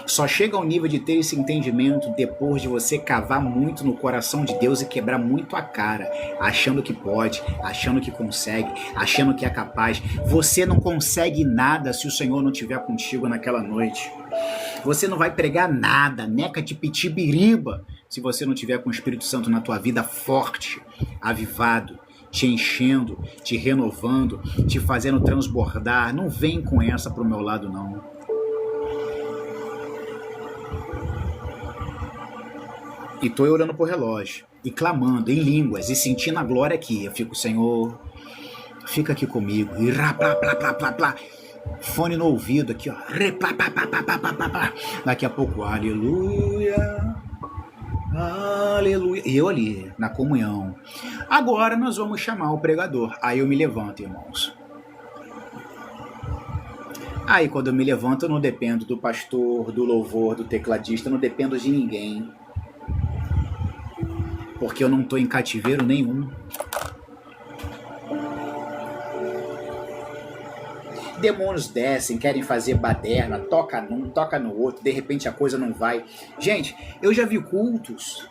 Só chega ao nível de ter esse entendimento depois de você cavar muito no coração de Deus e quebrar muito a cara, achando que pode, achando que consegue, achando que é capaz. Você não consegue nada se o Senhor não estiver contigo naquela noite. Você não vai pregar nada, neca de pitibiriba, se você não tiver com o Espírito Santo na tua vida forte, avivado, te enchendo, te renovando, te fazendo transbordar. Não vem com essa pro meu lado, não. E tô orando pro relógio, e clamando em línguas, e sentindo a glória aqui. Eu fico, Senhor, fica aqui comigo. E rá, plá, plá, plá, plá, plá. Fone no ouvido aqui, ó. Re, plá, plá, plá, plá, plá, plá, plá. Daqui a pouco, aleluia. Aleluia. E eu ali, na comunhão. Agora nós vamos chamar o pregador. Aí eu me levanto, irmãos. Aí quando eu me levanto, eu não dependo do pastor, do louvor, do tecladista, eu não dependo de ninguém. Porque eu não estou em cativeiro nenhum. Demônios descem, querem fazer baderna, toca num, toca no outro, de repente a coisa não vai. Gente, eu já vi cultos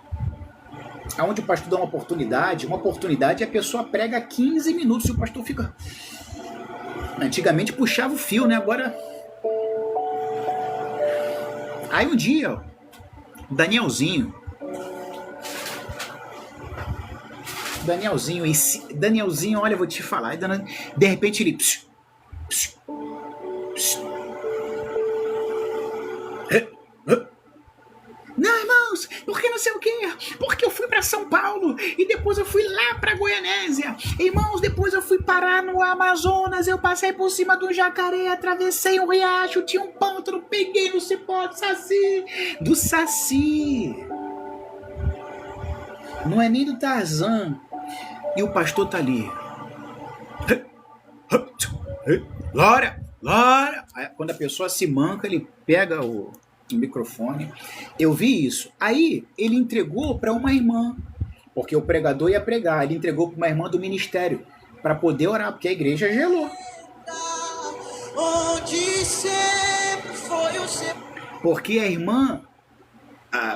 onde o pastor dá uma oportunidade e a pessoa prega 15 minutos e o pastor fica... Antigamente puxava o fio, né? Agora... Aí um dia, Danielzinho, olha, eu vou te falar, de repente ele... Não, irmãos, porque não sei o quê, porque eu fui para São Paulo e depois eu fui lá para Goianésia. Irmãos, depois eu fui parar no Amazonas, eu passei por cima do jacaré, atravessei um riacho, tinha um pântano, peguei no cipó do Saci. Não é nem do Tarzan. E o pastor tá ali. Glória, glória. Aí, quando a pessoa se manca, ele pega o microfone. Eu vi isso. Aí ele entregou para uma irmã, porque o pregador ia pregar. Ele entregou para uma irmã do ministério para poder orar, porque a igreja gelou. Porque a irmã,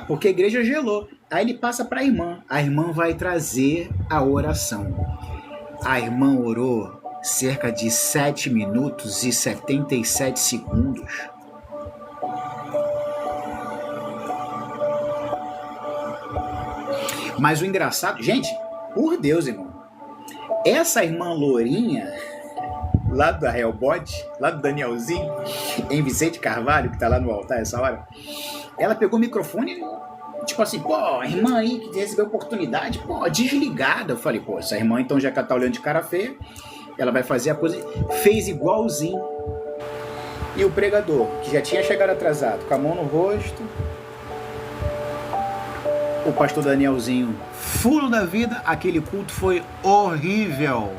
porque a igreja gelou. Aí ele passa para a irmã vai trazer a oração. A irmã orou cerca de 7 minutos e 77 segundos. Mas o engraçado... Gente, por Deus, irmão. Essa irmã lourinha, lá da Hellbot, lá do Danielzinho, em Vicente Carvalho, que tá lá no altar essa hora, ela pegou o microfone, tipo assim, pô, a irmã aí que recebeu oportunidade, pô, desligada. Eu falei, pô, essa irmã então já tá olhando de cara feia, ela vai fazer a coisa... Fez igualzinho. E o pregador, que já tinha chegado atrasado, com a mão no rosto... O pastor Danielzinho, furo da vida, aquele culto foi horrível.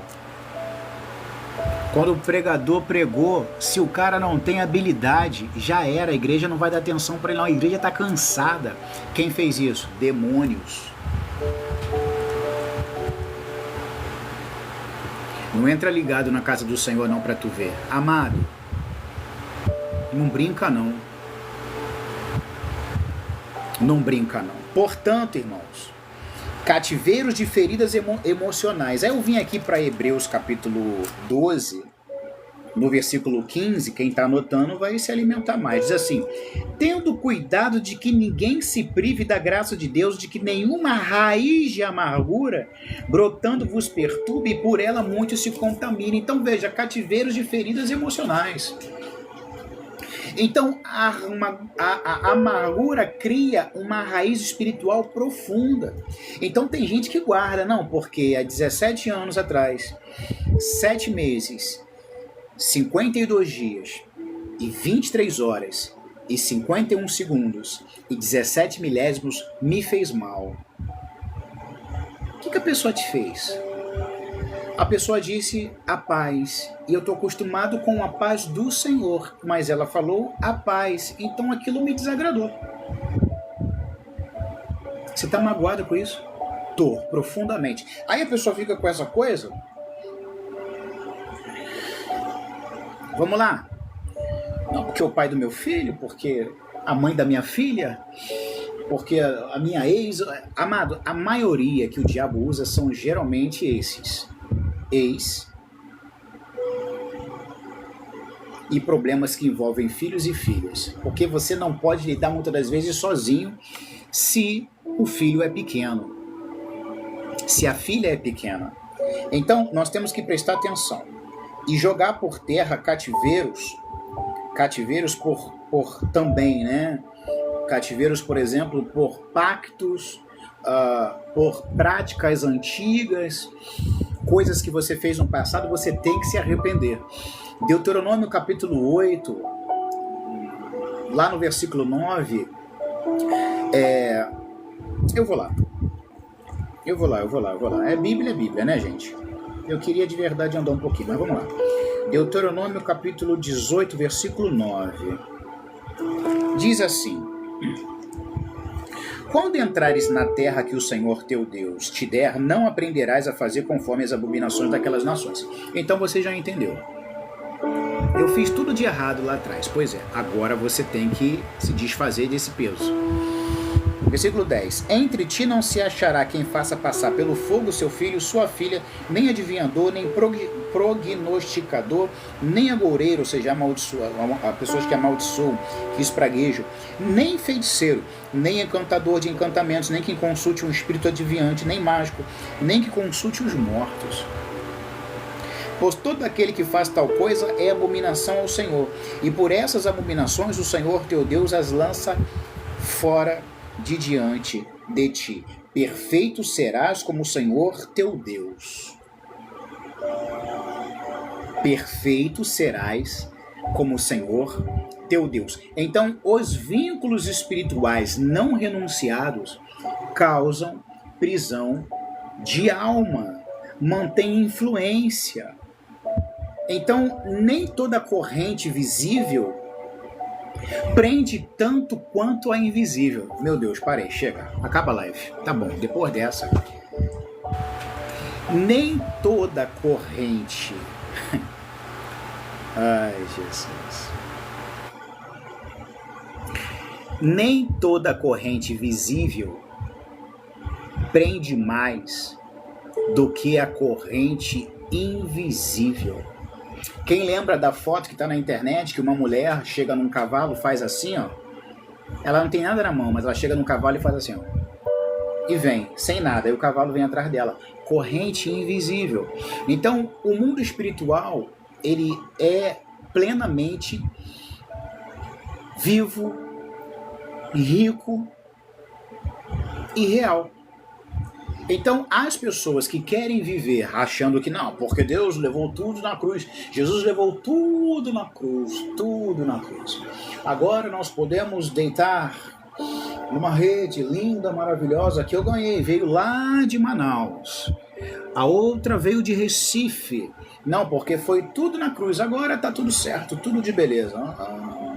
Quando o pregador pregou, se o cara não tem habilidade, já era, a igreja não vai dar atenção para ele não, a igreja está cansada. Quem fez isso? Demônios. Não entra ligado na casa do Senhor não para tu ver. Amado, não brinca não. Não brinca não. Portanto, irmãos, cativeiros de feridas emocionais. Aí eu vim aqui para Hebreus capítulo 12, no versículo 15, quem está anotando vai se alimentar mais. Diz assim: tendo cuidado de que ninguém se prive da graça de Deus, de que nenhuma raiz de amargura brotando vos perturbe e por ela muitos se contaminem. Então veja, cativeiros de feridas emocionais. Então a amargura cria uma raiz espiritual profunda. Então tem gente que guarda, não, porque há 17 anos atrás, 7 meses, 52 dias e 23 horas e 51 segundos e 17 milésimos me fez mal. O que a pessoa te fez? A pessoa disse a paz, e eu estou acostumado com a paz do Senhor, mas ela falou a paz, então aquilo me desagradou. Você está magoado com isso? Tô, profundamente. Aí a pessoa fica com essa coisa. Vamos lá. Não, porque o pai do meu filho, porque a mãe da minha filha, porque a minha ex. Amado, a maioria que o diabo usa são geralmente esses. Ex e problemas que envolvem filhos e filhas, porque você não pode lidar muitas das vezes sozinho se o filho é pequeno, se a filha é pequena. Então nós temos que prestar atenção e jogar por terra cativeiros por também, né? Cativeiros, por exemplo, por pactos, por práticas antigas, coisas que você fez no passado, você tem que se arrepender. Deuteronômio capítulo 8, lá no versículo 9, eu vou lá. É Bíblia, né, gente? Eu queria de verdade andar um pouquinho, mas vamos lá. Deuteronômio capítulo 18, versículo 9. Diz assim: quando entrares na terra que o Senhor teu Deus te der, não aprenderás a fazer conforme as abominações daquelas nações. Então você já entendeu. Eu fiz tudo de errado lá atrás. Pois é, agora você tem que se desfazer desse peso. Versículo 10. Entre ti não se achará quem faça passar pelo fogo seu filho, sua filha, nem adivinhador, nem prognosticador, nem agoureiro, ou seja, pessoas que amaldiçoam, que espraguejam, nem feiticeiro, nem encantador de encantamentos, nem quem consulte um espírito adivinhante, nem mágico, nem que consulte os mortos. Pois todo aquele que faz tal coisa é abominação ao Senhor, e por essas abominações o Senhor teu Deus as lança fora de diante de ti. Perfeito serás como o Senhor teu Deus. Perfeito serás como o Senhor teu Deus. Então, os vínculos espirituais não renunciados causam prisão de alma, mantém influência. Então, nem toda corrente visível prende tanto quanto a invisível. Meu Deus, parei, chega, acaba a live. Tá bom, depois dessa. Nem toda corrente. Ai, Jesus. Nem toda corrente visível prende mais do que a corrente invisível. Quem lembra da foto que está na internet, que uma mulher chega num cavalo, faz assim, ó. Ela não tem nada na mão, mas ela chega num cavalo e faz assim, ó. E vem, sem nada, e o cavalo vem atrás dela. Corrente invisível. Então, o mundo espiritual, ele é plenamente vivo, rico e real. Então, as pessoas que querem viver achando que não, porque Deus levou tudo na cruz, Jesus levou tudo na cruz, agora nós podemos deitar numa rede linda, maravilhosa, que eu ganhei, veio lá de Manaus. A outra veio de Recife. Não, porque foi tudo na cruz. Agora tá tudo certo, tudo de beleza.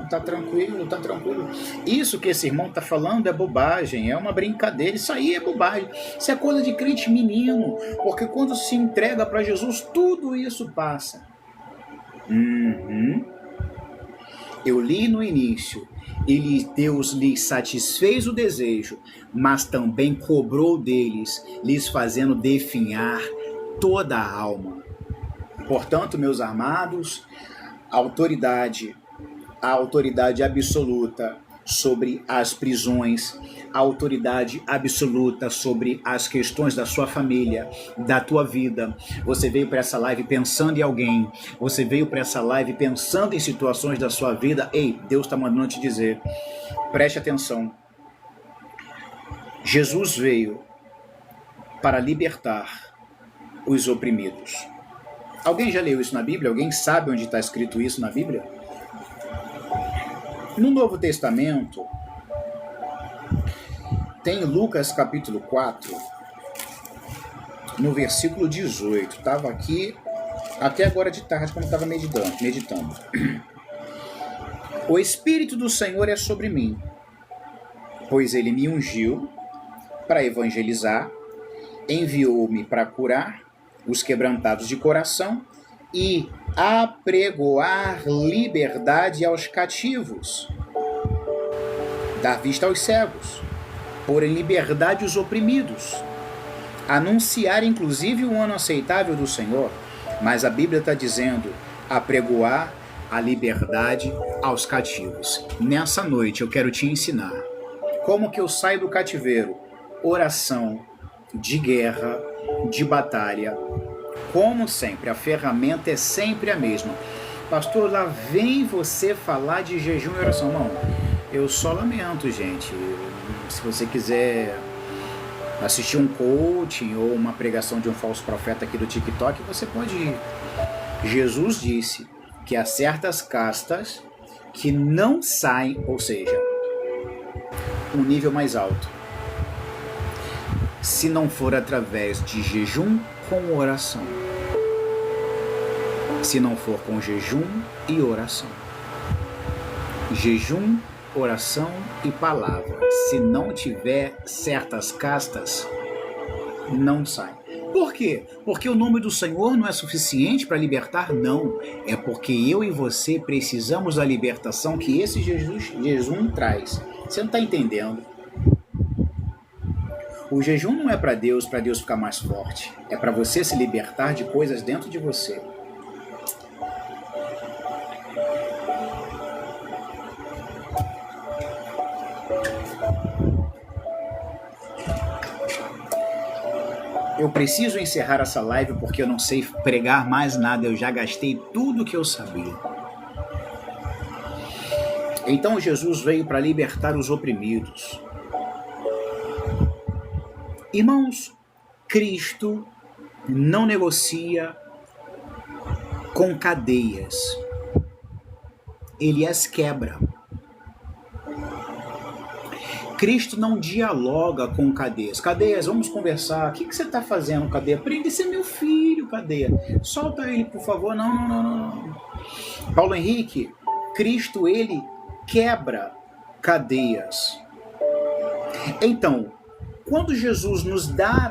Tá tranquilo, tá tranquilo. Isso que esse irmão tá falando é bobagem, é uma brincadeira. Isso aí é bobagem. Isso é coisa de crente menino. Porque quando se entrega para Jesus, tudo isso passa. Eu li no início. Deus lhes satisfez o desejo, mas também cobrou deles, lhes fazendo definhar toda a alma. Portanto, meus amados, a autoridade absoluta sobre as prisões, a autoridade absoluta sobre as questões da sua família, da tua vida. Você veio para essa live pensando em alguém, você veio para essa live pensando em situações da sua vida. Ei, Deus está mandando te dizer, preste atenção. Jesus veio para libertar os oprimidos. Alguém já leu isso na Bíblia? Alguém sabe onde está escrito isso na Bíblia? No Novo Testamento, tem Lucas capítulo 4, no versículo 18. Estava aqui até agora de tarde, quando estava meditando. O Espírito do Senhor é sobre mim, pois Ele me ungiu para evangelizar, enviou-me para curar os quebrantados de coração e apregoar liberdade aos cativos, dar vista aos cegos, pôr em liberdade os oprimidos, anunciar inclusive o ano aceitável do Senhor. Mas a Bíblia está dizendo apregoar a liberdade aos cativos. Nessa noite eu quero te ensinar como que eu saio do cativeiro. Oração, de guerra, de batalha. Como sempre, a ferramenta é sempre a mesma. Pastor, lá vem você falar de jejum e oração. Não, eu só lamento, gente. Se você quiser assistir um coaching ou uma pregação de um falso profeta aqui do TikTok, você pode ir. Jesus disse que há certas castas que não saem, ou seja, um nível mais alto, se não for através de jejum com oração. Se não for com jejum e oração. Jejum, oração e palavra. Se não tiver certas castas, não sai. Por quê? Porque o nome do Senhor não é suficiente para libertar? Não. É porque eu e você precisamos da libertação que esse jejum traz. Você não está entendendo. O jejum não é para Deus ficar mais forte. É para você se libertar de coisas dentro de você. Eu preciso encerrar essa live porque eu não sei pregar mais nada. Eu já gastei tudo que eu sabia. Então Jesus veio para libertar os oprimidos. Irmãos, Cristo não negocia com cadeias. Ele as quebra. Cristo não dialoga com cadeias. Cadeias, vamos conversar. O que você está fazendo, cadeia? Prende esse meu filho, cadeia. Solta ele, por favor. Não. Paulo Henrique, Cristo, ele quebra cadeias. Então, quando Jesus nos dá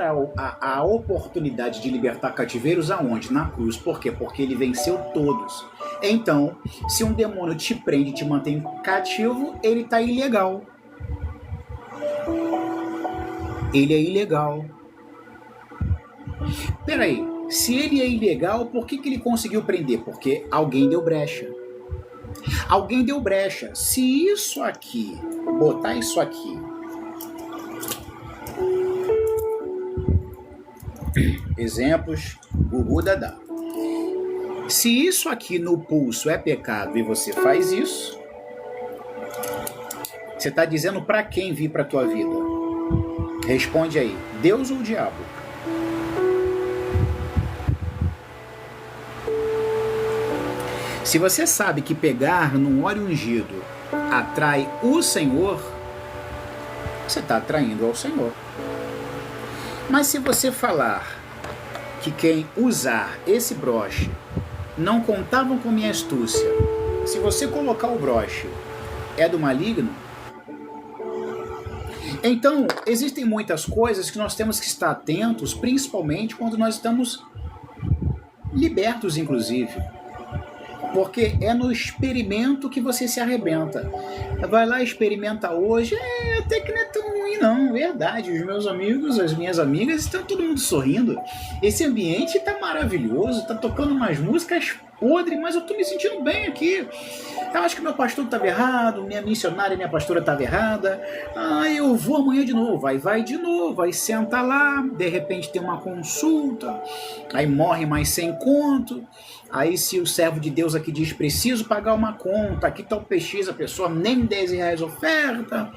a oportunidade de libertar cativeiros, aonde? Na cruz. Por quê? Porque ele venceu todos. Então, se um demônio te prende, te mantém cativo, ele está ilegal. Ele é ilegal. Peraí, se ele é ilegal, por que ele conseguiu prender? Porque alguém deu brecha. Alguém deu brecha. Se isso aqui, botar isso aqui, exemplos, Gugu Dadá. Se isso aqui no pulso é pecado e você faz isso, você está dizendo para quem vir para a tua vida? Responde aí, Deus ou o diabo? Se você sabe que pegar num óleo ungido atrai o Senhor, você está atraindo ao Senhor. Mas se você falar que quem usar esse broche não contavam com minha astúcia. Se você colocar o broche é do maligno, então existem muitas coisas que nós temos que estar atentos, principalmente quando nós estamos libertos, inclusive. Porque é no experimento que você se arrebenta. Vai lá, experimenta hoje, até que não é tão ruim não, verdade. Os meus amigos, as minhas amigas, estão todo mundo sorrindo. Esse ambiente tá maravilhoso, tá tocando umas músicas podres, mas eu tô me sentindo bem aqui. Eu acho que meu pastor estava errado, minha missionária, minha pastora estava errada. Eu vou amanhã de novo. Aí vai de novo, aí senta lá, de repente tem uma consulta, aí morre mais 100 conto. Aí se o servo de Deus aqui diz, preciso pagar uma conta, aqui tá o PX, a pessoa nem 10 reais oferta.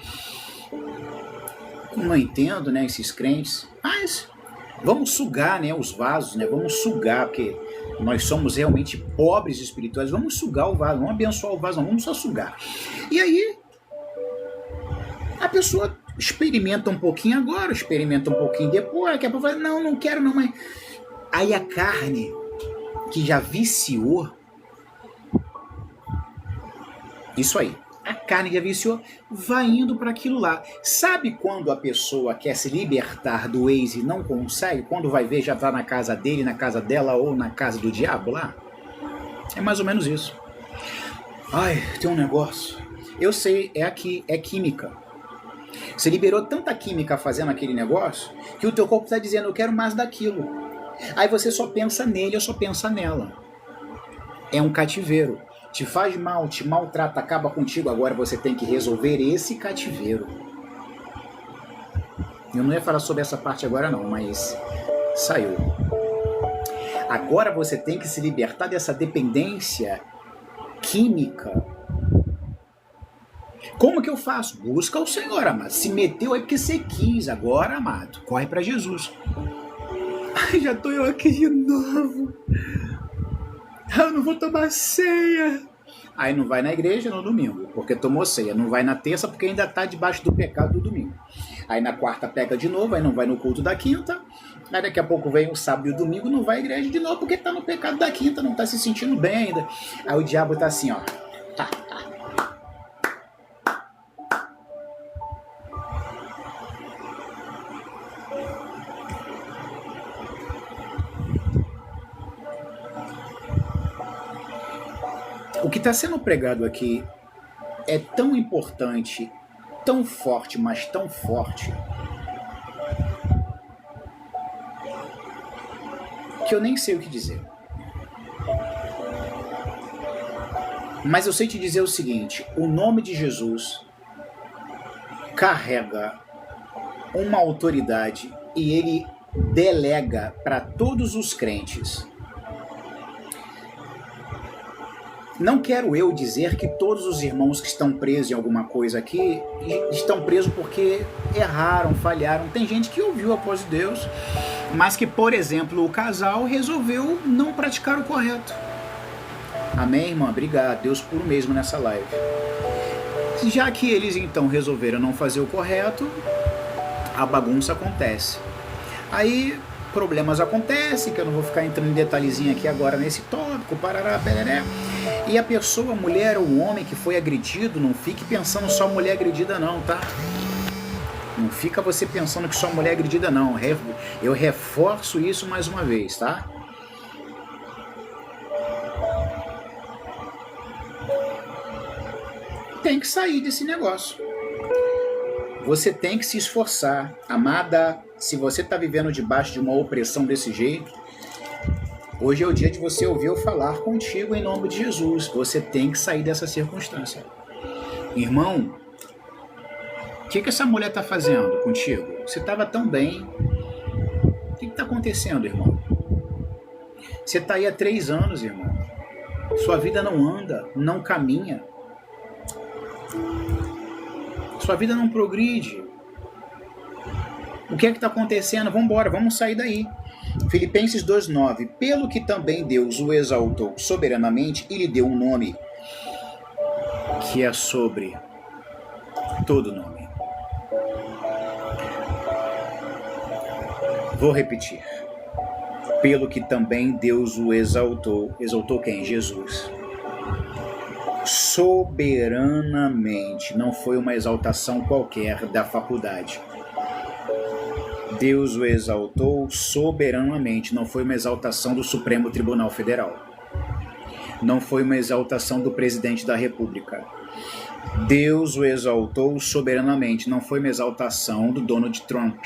Não entendo, né, esses crentes. Mas vamos sugar, né, os vasos, né, vamos sugar, porque nós somos realmente pobres espirituais, vamos sugar o vaso, vamos abençoar o vaso, não vamos só sugar. E aí, a pessoa experimenta um pouquinho agora, experimenta um pouquinho depois, daqui a pouco fala, não quero não, mas... Aí a carne, que já viciou, isso aí, a carne já viciou, vai indo para aquilo lá. Sabe quando a pessoa quer se libertar do ex e não consegue? Quando vai ver já está na casa dele, na casa dela ou na casa do diabo lá? É mais ou menos isso. Ai, tem um negócio. Eu sei, é aqui, é química. Você liberou tanta química fazendo aquele negócio que o teu corpo está dizendo, eu quero mais daquilo. Aí você só pensa nele ou só pensa nela. É um cativeiro. Te faz mal, te maltrata, acaba contigo. Agora você tem que resolver esse cativeiro. Eu não ia falar sobre essa parte agora não, mas saiu. Agora você tem que se libertar dessa dependência química. Como que eu faço? Busca o Senhor, amado. Se meteu aí porque você quis. Agora, amado, corre para Jesus. Ai, já tô eu aqui de novo. Eu não vou tomar ceia. Aí não vai na igreja no domingo, porque tomou ceia. Não vai na terça, porque ainda está debaixo do pecado do domingo. Aí na quarta pega de novo, aí não vai no culto da quinta. Aí daqui a pouco vem o sábado e o domingo, não vai à igreja de novo, porque está no pecado da quinta, não está se sentindo bem ainda. Aí o diabo está assim, ó. O que está sendo pregado aqui é tão importante, tão forte, mas tão forte, que eu nem sei o que dizer. Mas eu sei te dizer o seguinte, o nome de Jesus carrega uma autoridade e ele delega para todos os crentes. Não quero eu dizer que todos os irmãos que estão presos em alguma coisa aqui estão presos porque erraram, falharam. Tem gente que ouviu a voz de Deus, mas que, por exemplo, o casal resolveu não praticar o correto. Amém, irmã? Obrigado. Deus puro mesmo nessa live. Já que eles então resolveram não fazer o correto, a bagunça acontece. Aí problemas acontecem, que eu não vou ficar entrando em detalhezinho aqui agora nesse tópico, parará, pereré. E a pessoa, a mulher ou o homem que foi agredido, não fique pensando só mulher agredida não, tá? Não fica você pensando que só mulher agredida não. Eu reforço isso mais uma vez, tá? Tem que sair desse negócio. Você tem que se esforçar. Amada, se você está vivendo debaixo de uma opressão desse jeito, hoje é o dia de você ouvir eu falar contigo em nome de Jesus. Você tem que sair dessa circunstância. Irmão, o que essa mulher está fazendo contigo? Você estava tão bem. O que está acontecendo, irmão? Você está aí há 3 anos, irmão. Sua vida não anda, não caminha. Sua vida não progride. O que é que está acontecendo? Vamos embora, vamos sair daí. Filipenses 2,9. Pelo que também Deus o exaltou soberanamente e lhe deu um nome que é sobre todo nome. Vou repetir. pelo que também Deus o exaltou. Exaltou quem? Jesus. Soberanamente, não foi uma exaltação qualquer da faculdade. Deus o exaltou soberanamente, não foi uma exaltação do Supremo Tribunal Federal. Não foi uma exaltação do presidente da República. Deus o exaltou soberanamente, não foi uma exaltação do Donald Trump.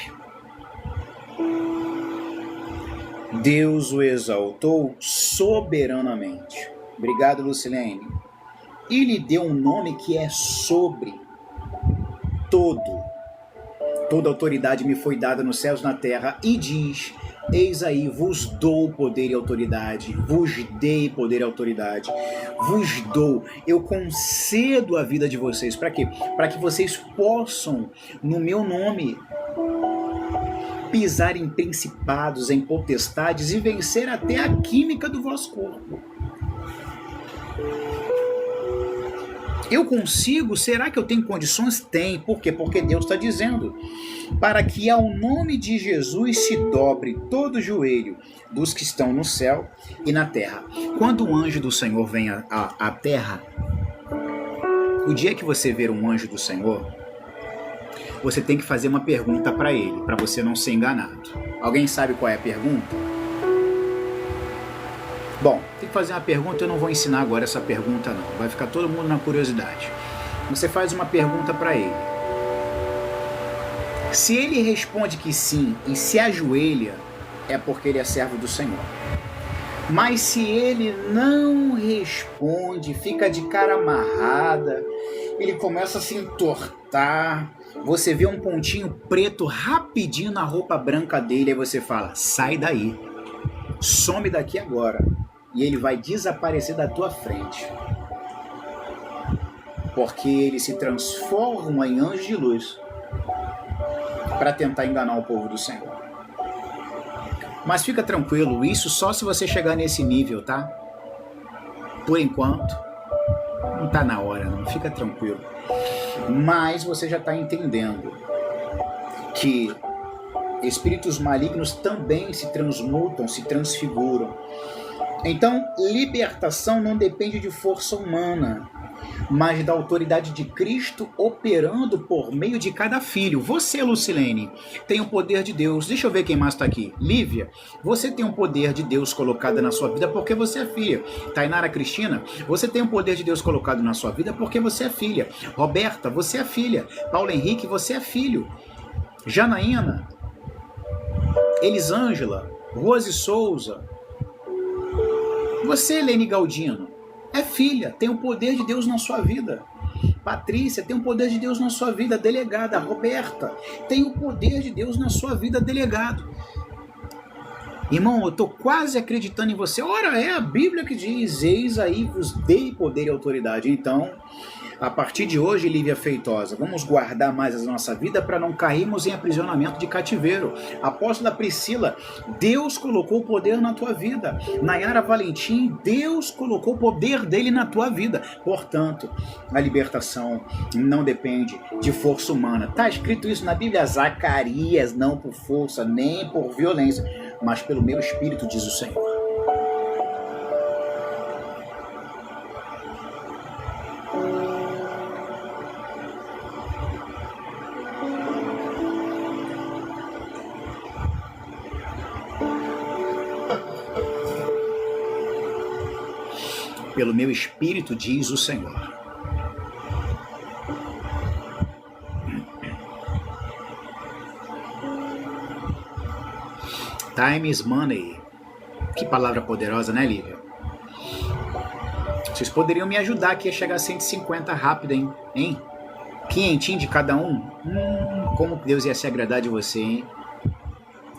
Deus o exaltou soberanamente. Obrigado, Lucilene. E lhe deu um nome que é sobre todo. Toda autoridade me foi dada nos céus e na terra, e diz: eis aí, vos dou poder e autoridade, vos dei poder e autoridade, vos dou, eu concedo a vida de vocês. Para quê? Para que vocês possam, no meu nome, pisar em principados, em potestades e vencer até a química do vosso corpo. Eu consigo? Será que eu tenho condições? Tem. Por quê? Porque Deus está dizendo: para que ao nome de Jesus se dobre todo o joelho dos que estão no céu e na terra. Quando o anjo do Senhor vem à terra, o dia que você ver um anjo do Senhor, você tem que fazer uma pergunta para ele, para você não ser enganado. Alguém sabe qual é a pergunta? Bom, tem que fazer uma pergunta, eu não vou ensinar agora essa pergunta não, vai ficar todo mundo na curiosidade. Você faz uma pergunta para ele. Se ele responde que sim e se ajoelha, é porque ele é servo do Senhor. Mas se ele não responde, fica de cara amarrada, ele começa a se entortar, você vê um pontinho preto rapidinho na roupa branca dele, aí você fala: sai daí, some daqui agora. E ele vai desaparecer da tua frente. Porque ele se transforma em anjo de luz para tentar enganar o povo do Senhor. Mas fica tranquilo, isso só se você chegar nesse nível, tá? Por enquanto, não tá na hora, não, fica tranquilo. Mas você já está entendendo que espíritos malignos também se transmutam, se transfiguram. Então, libertação não depende de força humana, mas da autoridade de Cristo operando por meio de cada filho. Você, Lucilene, tem o poder de Deus. Deixa eu ver quem mais está aqui. Lívia, você tem o poder de Deus colocado na sua vida porque você é filha. Tainara Cristina, você tem o poder de Deus colocado na sua vida porque você é filha. Roberta, você é filha. Paulo Henrique, você é filho. Janaína, Elisângela, Rose Souza, você, Lene Galdino, é filha, tem o poder de Deus na sua vida. Patrícia, tem o poder de Deus na sua vida, delegada. Roberta, tem o poder de Deus na sua vida, delegado. Irmão, eu estou quase acreditando em você. Ora, é a Bíblia que diz: eis aí vos dei poder e autoridade. Então, a partir de hoje, Lívia Feitosa, vamos guardar mais a nossa vida para não cairmos em aprisionamento de cativeiro. Apóstola Priscila, Deus colocou o poder na tua vida. Nayara Valentim, Deus colocou o poder dele na tua vida. Portanto, a libertação não depende de força humana. Está escrito isso na Bíblia: Zacarias, não por força, nem por violência, mas pelo meu espírito, diz o Senhor. Pelo meu espírito, diz o Senhor. Time is money. Que palavra poderosa, né, Lívia? Vocês poderiam me ajudar aqui a chegar a 150 rápido, hein? 500 de cada um? Como Deus ia se agradar de você, hein?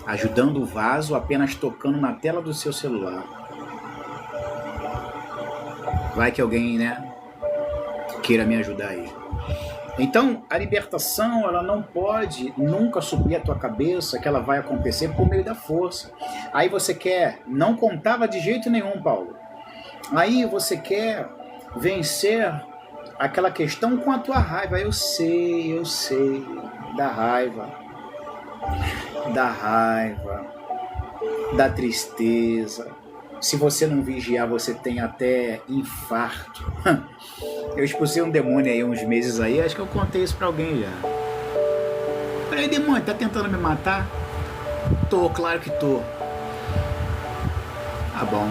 Ajudando o vaso apenas tocando na tela do seu celular. Vai que alguém, né, queira me ajudar aí. Então, a libertação, ela não pode nunca subir a tua cabeça que ela vai acontecer por meio da força. Aí você quer, não contava de jeito nenhum, Paulo. Aí você quer vencer aquela questão com a tua raiva. Eu sei, da raiva. da tristeza. Se você não vigiar, você tem até infarto. Eu expulsei um demônio aí uns meses aí, acho que eu contei isso pra alguém já. Falei, demônio, tá tentando me matar? Tô, claro que tô. Tá bom.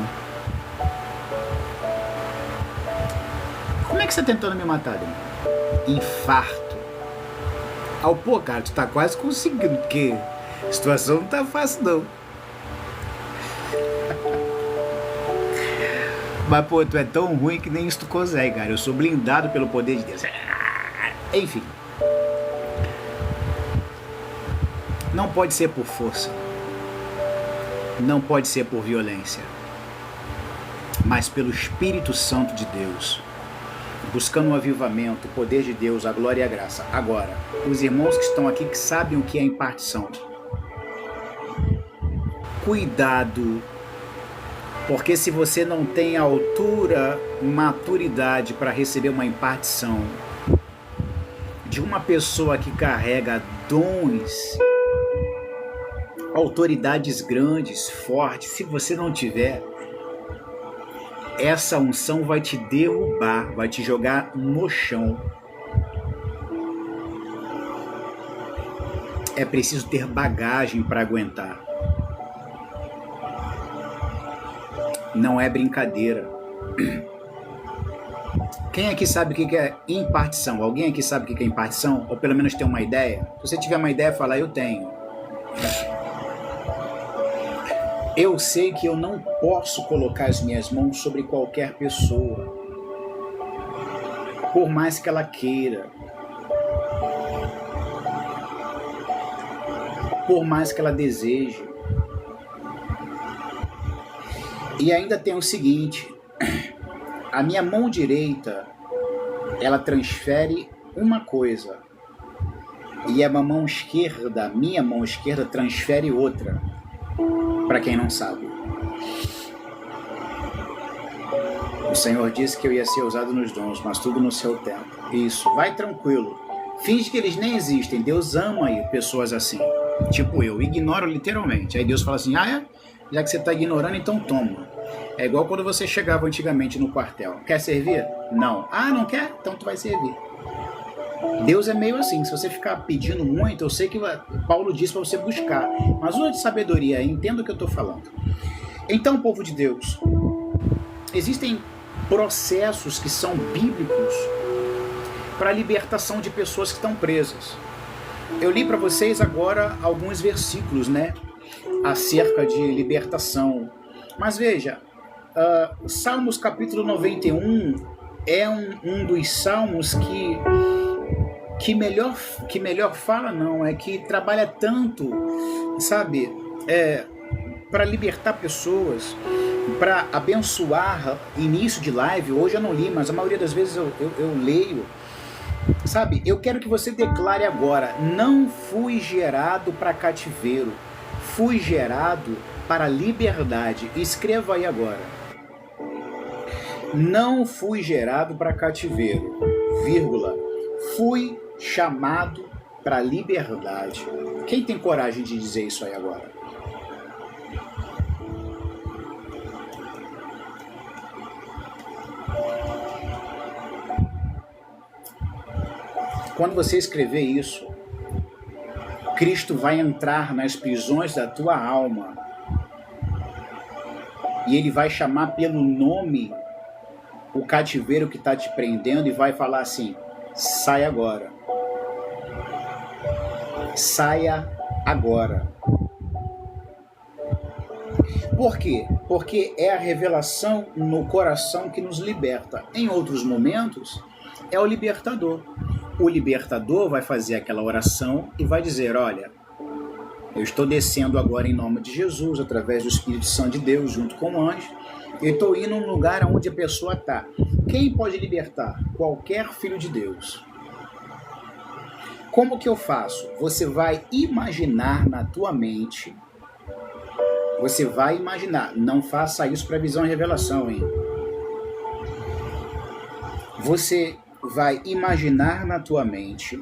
Como é que você tá tentando me matar, demônio? Infarto. Pô, cara, tu tá quase conseguindo, porque a situação não tá fácil, não. Mas, pô, tu é tão ruim que nem isso tu consegue, cara. Eu sou blindado pelo poder de Deus. Enfim. Não pode ser por força. Não pode ser por violência. Mas pelo Espírito Santo de Deus. Buscando um avivamento, o poder de Deus, a glória e a graça. Agora, os irmãos que estão aqui que sabem o que é impartição. Cuidado. Porque se você não tem altura, maturidade para receber uma impartição de uma pessoa que carrega dons, autoridades grandes, fortes, se você não tiver, essa unção vai te derrubar, vai te jogar no chão. É preciso ter bagagem para aguentar. Não é brincadeira. Quem aqui sabe o que é impartição? Alguém aqui sabe o que é impartição? Ou pelo menos tem uma ideia? Se você tiver uma ideia, fala, eu tenho. Eu sei que eu não posso colocar as minhas mãos sobre qualquer pessoa. Por mais que ela queira. Por mais que ela deseje. E ainda tem o seguinte, a minha mão direita, ela transfere uma coisa, e a minha mão esquerda transfere outra, para quem não sabe. O Senhor disse que eu ia ser usado nos dons, mas tudo no seu tempo. Isso, vai tranquilo. Finge que eles nem existem, Deus ama pessoas assim, tipo eu, ignoro literalmente. Aí Deus fala assim, já que você está ignorando, então toma. É igual quando você chegava antigamente no quartel. Quer servir? Não. Não quer? Então tu vai servir. Deus é meio assim. Se você ficar pedindo muito, eu sei que Paulo diz para você buscar. Mas usa de sabedoria, entenda o que eu estou falando. Então, povo de Deus, existem processos que são bíblicos para a libertação de pessoas que estão presas. Eu li para vocês agora alguns versículos, né? Acerca de libertação. Mas veja, Salmos capítulo 91 é um dos salmos que melhor fala, não, é que trabalha tanto, sabe, para libertar pessoas, para abençoar. Início de live, hoje eu não li, mas a maioria das vezes eu leio, sabe, eu quero que você declare agora, não fui gerado para cativeiro, fui gerado para liberdade. Escreva aí agora. Não fui gerado para cativeiro, vírgula, fui chamado para liberdade. Quem tem coragem de dizer isso aí agora? Quando você escrever isso, Cristo vai entrar nas prisões da tua alma e Ele vai chamar pelo nome o cativeiro que está te prendendo e vai falar assim, sai agora. Saia agora. Por quê? Porque é a revelação no coração que nos liberta. Em outros momentos, é o libertador. O libertador vai fazer aquela oração e vai dizer, olha, eu estou descendo agora em nome de Jesus, através do Espírito Santo de Deus, junto com o anjo, eu estou indo num lugar onde a pessoa está. Quem pode libertar? Qualquer filho de Deus. Como que eu faço? Você vai imaginar na tua mente, você vai imaginar, não faça isso para visão e revelação, hein? Você vai imaginar na tua mente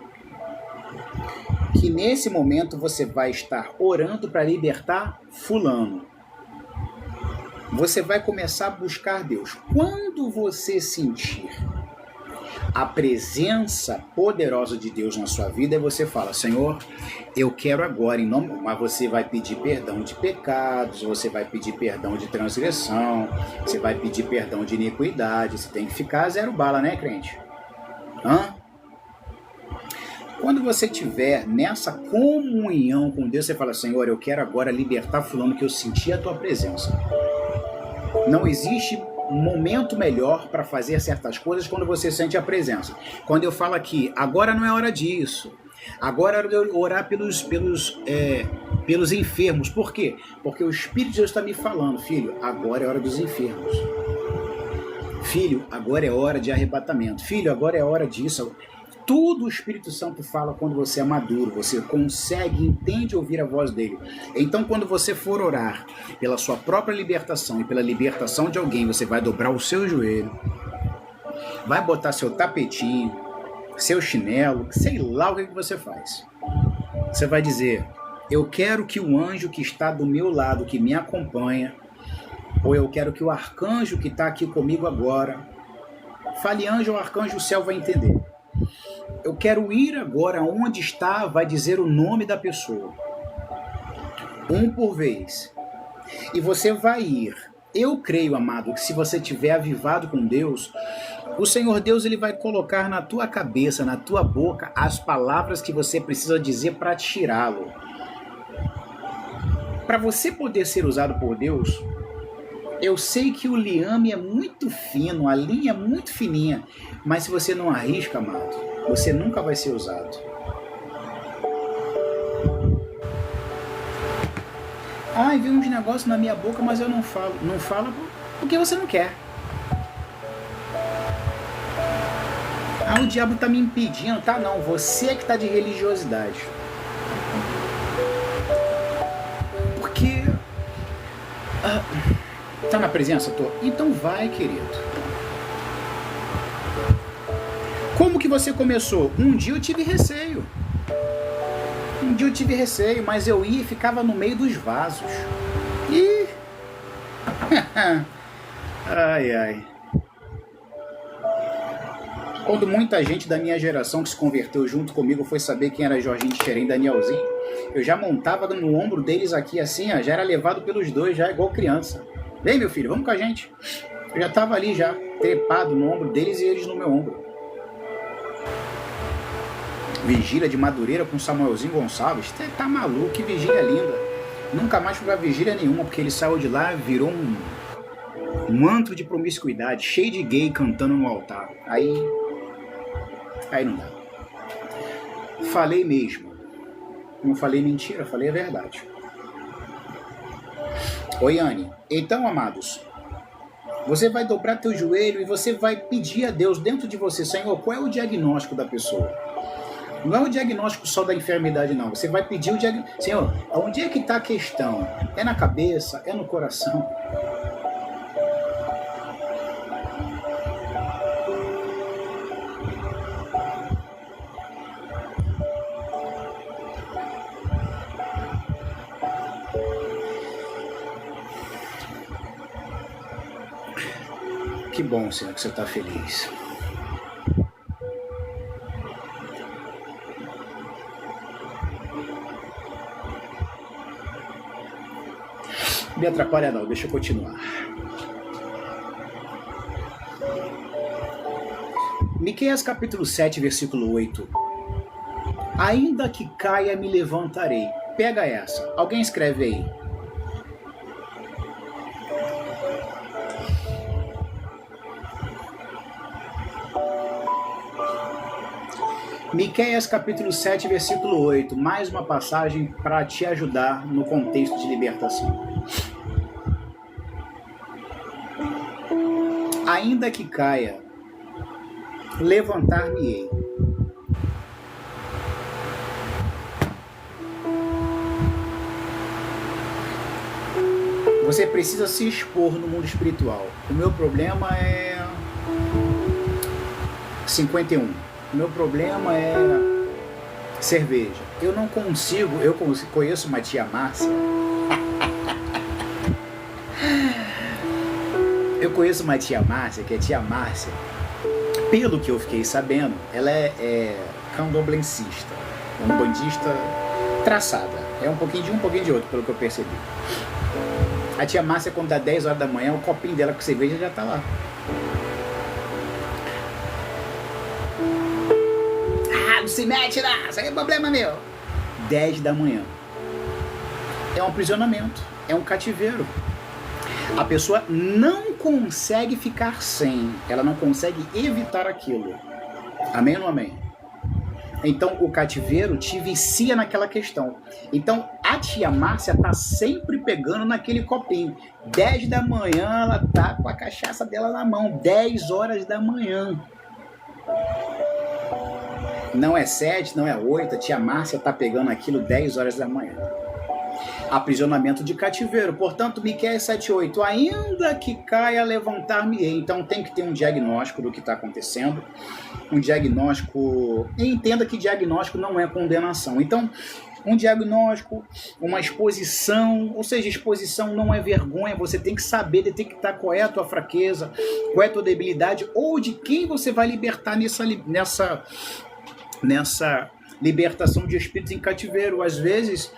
que nesse momento você vai estar orando para libertar fulano. Você vai começar a buscar Deus. Quando você sentir a presença poderosa de Deus na sua vida, você fala: Senhor, eu quero agora, em nome... Mas você vai pedir perdão de pecados, você vai pedir perdão de transgressão, você vai pedir perdão de iniquidade. Você tem que ficar zero bala, né, crente? Quando você estiver nessa comunhão com Deus, você fala: Senhor, eu quero agora libertar fulano, que eu senti a tua presença. Não existe momento melhor para fazer certas coisas quando você sente a presença. Quando eu falo aqui, agora não é hora disso, agora é hora de eu orar pelos enfermos. Por quê? Porque o Espírito de Deus está me falando: filho, agora é hora dos enfermos. Filho, agora é hora de arrebatamento. Filho, agora é hora disso. Tudo o Espírito Santo fala quando você é maduro, você consegue, entende ouvir a voz dele. Então, quando você for orar pela sua própria libertação e pela libertação de alguém, você vai dobrar o seu joelho, vai botar seu tapetinho, seu chinelo, sei lá o que você faz. Você vai dizer: eu quero que o anjo que está do meu lado, que me acompanha, ou eu quero que o arcanjo que está aqui comigo agora, fale anjo ou arcanjo, o céu vai entender. Eu quero ir agora onde está, vai dizer o nome da pessoa, um por vez, e você vai ir. Eu creio, amado, que se você estiver avivado com Deus, o Senhor Deus, ele vai colocar na tua cabeça, na tua boca, as palavras que você precisa dizer para tirá-lo. Para você poder ser usado por Deus, eu sei que o liame é muito fino, a linha é muito fininha, mas se você não arrisca, amado, você nunca vai ser usado. Veio uns negócios na minha boca, mas eu não falo. Não fala porque você não quer. O diabo tá me impedindo. Tá não, você é que tá de religiosidade. Porque... tá na presença? Tô. Então vai, querido. Como que você começou? Um dia eu tive receio. Mas eu ia e ficava no meio dos vasos. E... ai. Quando muita gente da minha geração que se converteu junto comigo foi saber quem era Jorginho de Xerém e Danielzinho, eu já montava no ombro deles aqui assim, já era levado pelos dois, já igual criança. Vem, meu filho, vamos com a gente. Eu já estava ali já, trepado no ombro deles e eles no meu ombro. Vigília de Madureira com Samuelzinho Gonçalves. Tá maluco, que vigília linda. Nunca mais fui pra vigília nenhuma, porque ele saiu de lá, virou um antro de promiscuidade, cheio de gay cantando no altar. Aí não dá. Falei mesmo. Não falei mentira, falei a verdade. Oi, Anne. Então, amados, você vai dobrar teu joelho e você vai pedir a Deus dentro de você: Senhor, qual é o diagnóstico da pessoa? Não é o diagnóstico só da enfermidade, não. Você vai pedir o diagnóstico. Senhor, onde é que está a questão? É na cabeça? É no coração? Que bom, Senhor, que você está feliz. Me atrapalha não, deixa eu continuar. Miqueias capítulo 7, versículo 8. Ainda que caia, me levantarei. Pega essa. Alguém escreve aí. Miqueias capítulo 7, versículo 8. Mais uma passagem para te ajudar no contexto de libertação. Ainda que caia, levantar-me-ei. Você precisa se expor no mundo espiritual. O meu problema é 51. O meu problema é cerveja. eu não consigo, conheço uma tia Márcia. Eu conheço uma tia Márcia, que é tia Márcia, pelo que eu fiquei sabendo, ela é candomblessista, umbandista traçada. É um pouquinho de um pouquinho de outro, pelo que eu percebi. A tia Márcia, quando dá 10 horas da manhã, o copinho dela com cerveja já tá lá. Ah, não se mete lá, isso aí é problema meu. 10 da manhã. É um aprisionamento, é um cativeiro. A pessoa não consegue ficar sem, ela não consegue evitar aquilo. Amém ou não amém? Então o cativeiro te vicia naquela questão. Então a tia Márcia tá sempre pegando naquele copinho. 10 da manhã ela tá com a cachaça dela na mão. 10 horas da manhã. Não é 7, não é 8. A tia Márcia tá pegando aquilo 10 horas da manhã. Aprisionamento de cativeiro. Portanto, Miqueias 7:8, ainda que caia, levantar-me-ei. Então tem que ter um diagnóstico do que está acontecendo. Um diagnóstico. E entenda que diagnóstico não é condenação. Então, um diagnóstico, uma exposição, ou seja, exposição não é vergonha, você tem que saber detectar qual é a tua fraqueza, qual é a tua debilidade, ou de quem você vai libertar nessa libertação de espíritos em cativeiro. Às vezes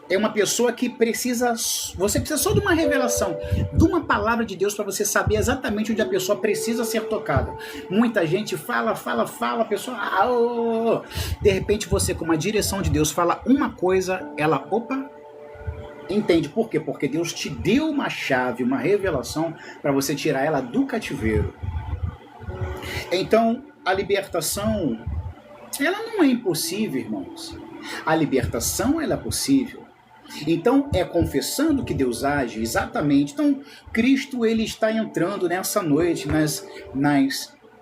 é uma pessoa que você precisa só de uma revelação, de uma palavra de Deus para você saber exatamente onde a pessoa precisa ser tocada. Muita gente fala, a pessoa, de repente você, com uma direção de Deus, fala uma coisa, ela, entende. Por quê? Porque Deus te deu uma chave, uma revelação para você tirar ela do cativeiro. Então, a libertação, ela não é impossível, irmãos. A libertação, ela é possível. Então, é confessando que Deus age, exatamente. Então, Cristo, ele está entrando nessa noite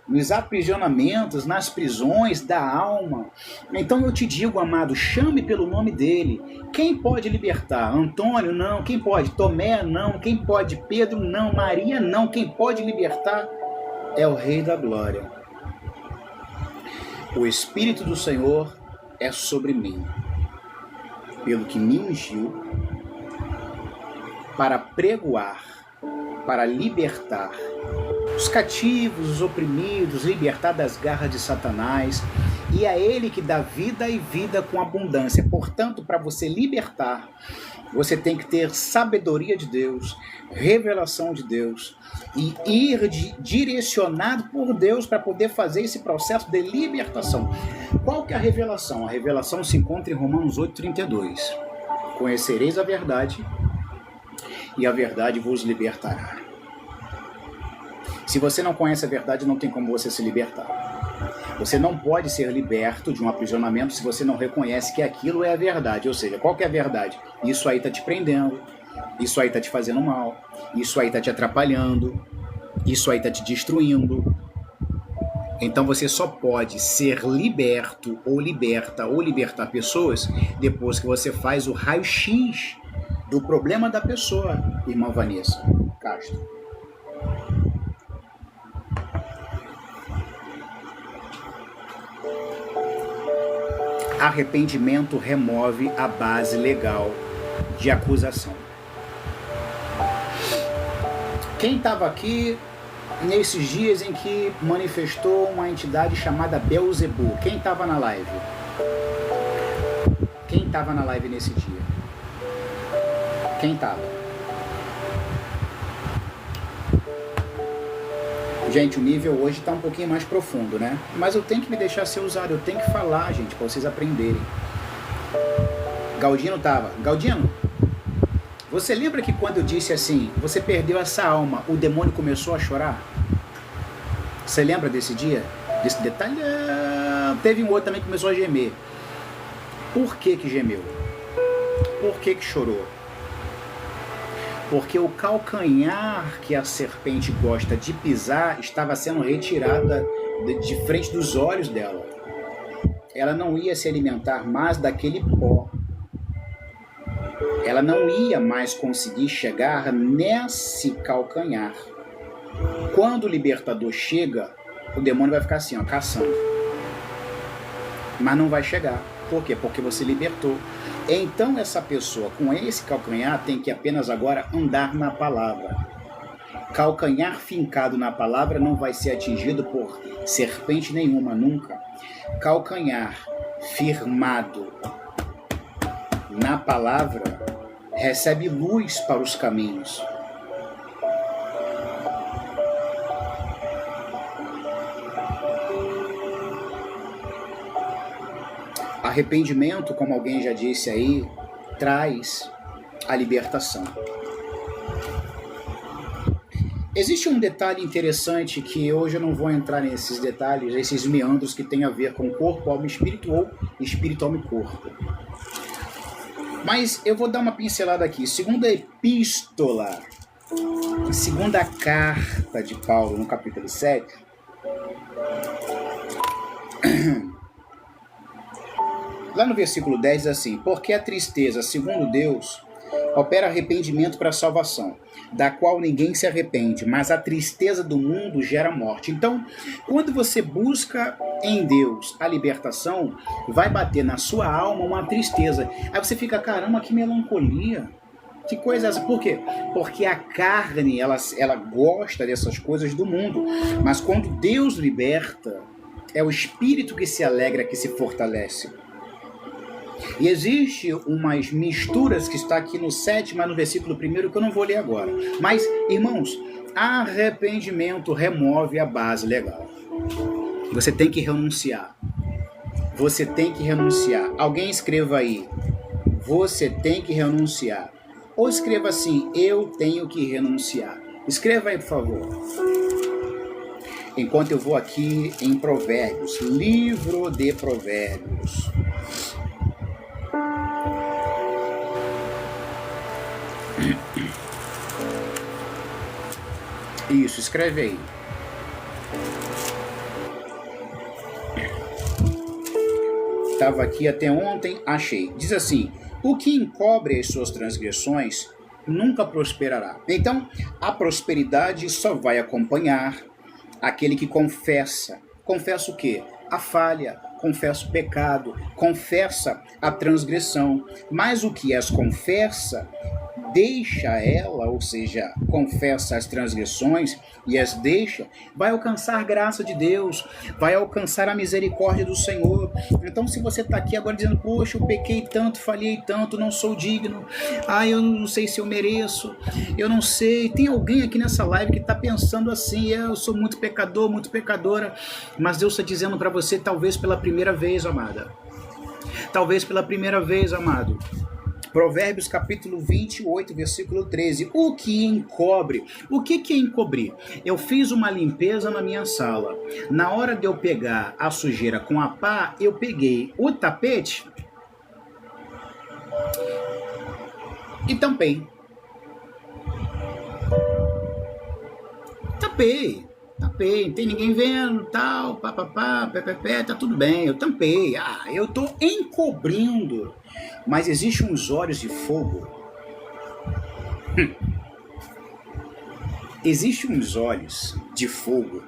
nos aprisionamentos, nas prisões da alma. Então, eu te digo, amado, chame pelo nome dele. Quem pode libertar? Antônio, não. Quem pode? Tomé, não. Quem pode? Pedro, não. Maria, não. Quem pode libertar é o Rei da Glória. O Espírito do Senhor é sobre mim, pelo que me ungiu para pregoar, para libertar os cativos, os oprimidos, libertar das garras de Satanás. E é ele que dá vida e vida com abundância. Portanto, para você libertar, você tem que ter sabedoria de Deus, revelação de Deus e ir direcionado por Deus para poder fazer esse processo de libertação. Qual que é a revelação? A revelação se encontra em Romanos 8:32. Conhecereis a verdade e a verdade vos libertará. Se você não conhece a verdade, não tem como você se libertar. Você não pode ser liberto de um aprisionamento se você não reconhece que aquilo é a verdade. Ou seja, qual que é a verdade? Isso aí está te prendendo, isso aí está te fazendo mal, isso aí está te atrapalhando, isso aí está te destruindo. Então você só pode ser liberto ou liberta ou libertar pessoas depois que você faz o raio-x do problema da pessoa, irmã Vanessa Castro. Arrependimento remove a base legal de acusação. Quem estava aqui nesses dias em que manifestou uma entidade chamada Belzebu? Quem estava na live? Quem estava na live nesse dia? Quem estava? Gente, o nível hoje está um pouquinho mais profundo, né? Mas eu tenho que me deixar ser usado, eu tenho que falar, gente, para vocês aprenderem. Galdino estava. Galdino, você lembra que quando eu disse assim, você perdeu essa alma, o demônio começou a chorar? Você lembra desse dia? Desse detalhe? Teve um outro também que começou a gemer. Por que que gemeu? Por que que chorou? Porque o calcanhar que a serpente gosta de pisar estava sendo retirado de frente dos olhos dela. Ela não ia se alimentar mais daquele pó. Ela não ia mais conseguir chegar nesse calcanhar. Quando o libertador chega, o demônio vai ficar assim, caçando. Mas não vai chegar. Por quê? Porque você libertou. Então essa pessoa com esse calcanhar tem que apenas agora andar na palavra. Calcanhar fincado na palavra não vai ser atingido por serpente nenhuma, nunca. Calcanhar firmado na palavra recebe luz para os caminhos. Arrependimento, como alguém já disse aí, traz a libertação. Existe um detalhe interessante que hoje eu não vou entrar nesses detalhes, esses meandros que tem a ver com corpo, alma e espírito, ou espírito, alma e corpo. Mas eu vou dar uma pincelada aqui. Segunda epístola, segunda carta de Paulo, no capítulo 7, lá no versículo 10 diz assim: porque a tristeza, segundo Deus, opera arrependimento para a salvação, da qual ninguém se arrepende, mas a tristeza do mundo gera morte. Então, quando você busca em Deus a libertação, vai bater na sua alma uma tristeza. Aí você fica, caramba, que melancolia. Que coisa é essa? Por quê? Porque a carne, ela gosta dessas coisas do mundo. Mas quando Deus liberta, é o espírito que se alegra, que se fortalece. E existe umas misturas que está aqui no 7, mas no versículo 1, que eu não vou ler agora. Mas, irmãos, arrependimento remove a base legal. Você tem que renunciar. Você tem que renunciar. Alguém escreva aí: você tem que renunciar. Ou escreva assim: eu tenho que renunciar. Escreva aí, por favor. Enquanto eu vou aqui em Provérbios, livro de Provérbios. Isso, escreve aí. Estava aqui até ontem, achei. Diz assim: o que encobre as suas transgressões nunca prosperará. Então, a prosperidade só vai acompanhar aquele que confessa. Confessa o quê? A falha, confessa o pecado, confessa a transgressão. Mas o que as confessa, deixa ela, ou seja, confessa as transgressões e as deixa, vai alcançar a graça de Deus, vai alcançar a misericórdia do Senhor. Então, se você está aqui agora dizendo: poxa, eu pequei tanto, falhei tanto, não sou digno, eu não sei se eu mereço, eu não sei. Tem alguém aqui nessa live que está pensando assim: eu sou muito pecador, muito pecadora, mas Deus está dizendo para você, talvez pela primeira vez, amada, talvez pela primeira vez, amado, Provérbios capítulo 28, versículo 13. O que encobre? O que é encobrir? Eu fiz uma limpeza na minha sala. Na hora de eu pegar a sujeira com a pá, eu peguei o tapete e tampei. Tampei, não tem ninguém vendo, tal, papapá, pé, tá tudo bem, eu tampei. Eu tô encobrindo. Mas existem uns olhos de fogo. Existem uns olhos de fogo.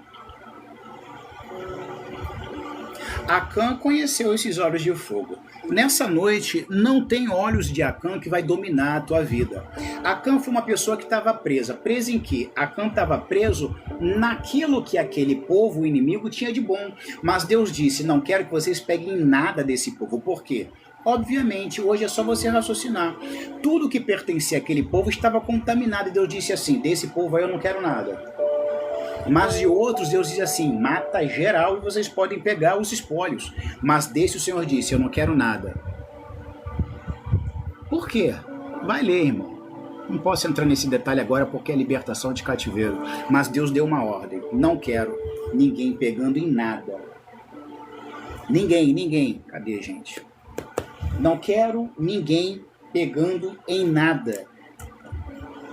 Acã conheceu esses olhos de fogo. Nessa noite, não tem olhos de Acã que vai dominar a tua vida. Acã foi uma pessoa que estava presa. Presa em quê? Acã estava preso naquilo que aquele povo, o inimigo, tinha de bom. Mas Deus disse: não quero que vocês peguem nada desse povo. Por quê? Obviamente, hoje é só você raciocinar. Tudo que pertencia àquele povo estava contaminado. E Deus disse assim: desse povo aí eu não quero nada. Mas de outros, Deus diz assim: mata geral e vocês podem pegar os espólios. Mas desse o Senhor disse: eu não quero nada. Por quê? Vai ler, irmão. Não posso entrar nesse detalhe agora porque é libertação de cativeiro. Mas Deus deu uma ordem: não quero ninguém pegando em nada. Ninguém. Cadê, gente? Não quero ninguém pegando em nada.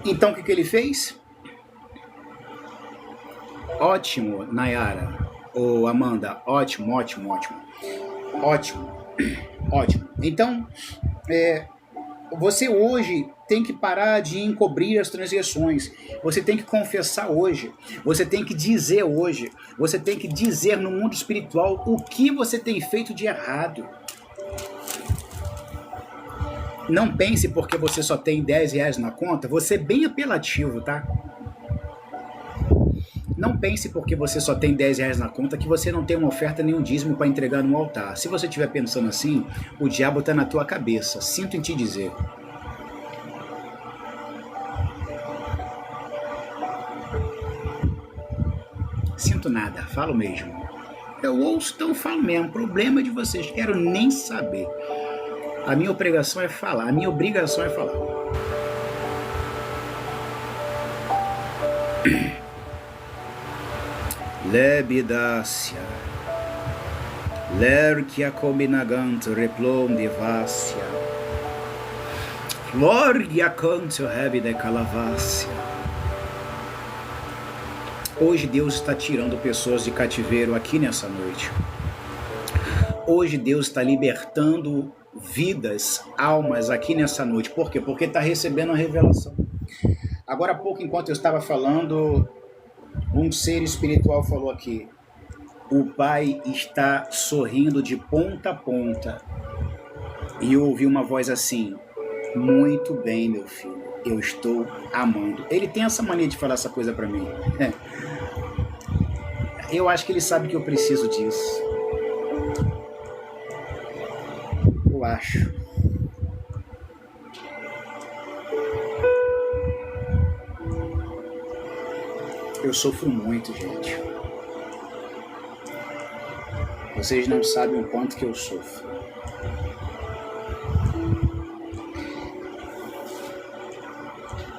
Então o que ele fez? Ótimo, Nayara ou Amanda, ótimo. Então, você hoje tem que parar de encobrir as transgressões. Você tem que confessar hoje. Você tem que dizer hoje. Você tem que dizer no mundo espiritual o que você tem feito de errado. Não pense porque você só tem 10 reais na conta, você é bem apelativo, tá? Não pense porque você só tem 10 reais na conta que você não tem uma oferta nem um dízimo para entregar no altar. Se você estiver pensando assim, o diabo está na tua cabeça. Sinto em te dizer. Sinto nada, falo mesmo. Eu ouço, então falo mesmo. Problema de vocês, quero nem saber. A minha obrigação é falar, a minha obrigação é falar. Lebidácia, lerquia combinagant replom devácia, florgia canto rebide calavácia. Hoje Deus está tirando pessoas de cativeiro aqui nessa noite. Hoje Deus está libertando vidas, almas aqui nessa noite. Por quê? Porque está recebendo a revelação. Agora há pouco, enquanto eu estava falando, um ser espiritual falou aqui: o Pai está sorrindo de ponta a ponta. E eu ouvi uma voz assim: muito bem, meu filho, eu estou amando. Ele tem essa mania de falar essa coisa para mim. Eu acho que ele sabe que eu preciso disso. Eu acho. Eu sofro muito, gente. Vocês não sabem o quanto que eu sofro.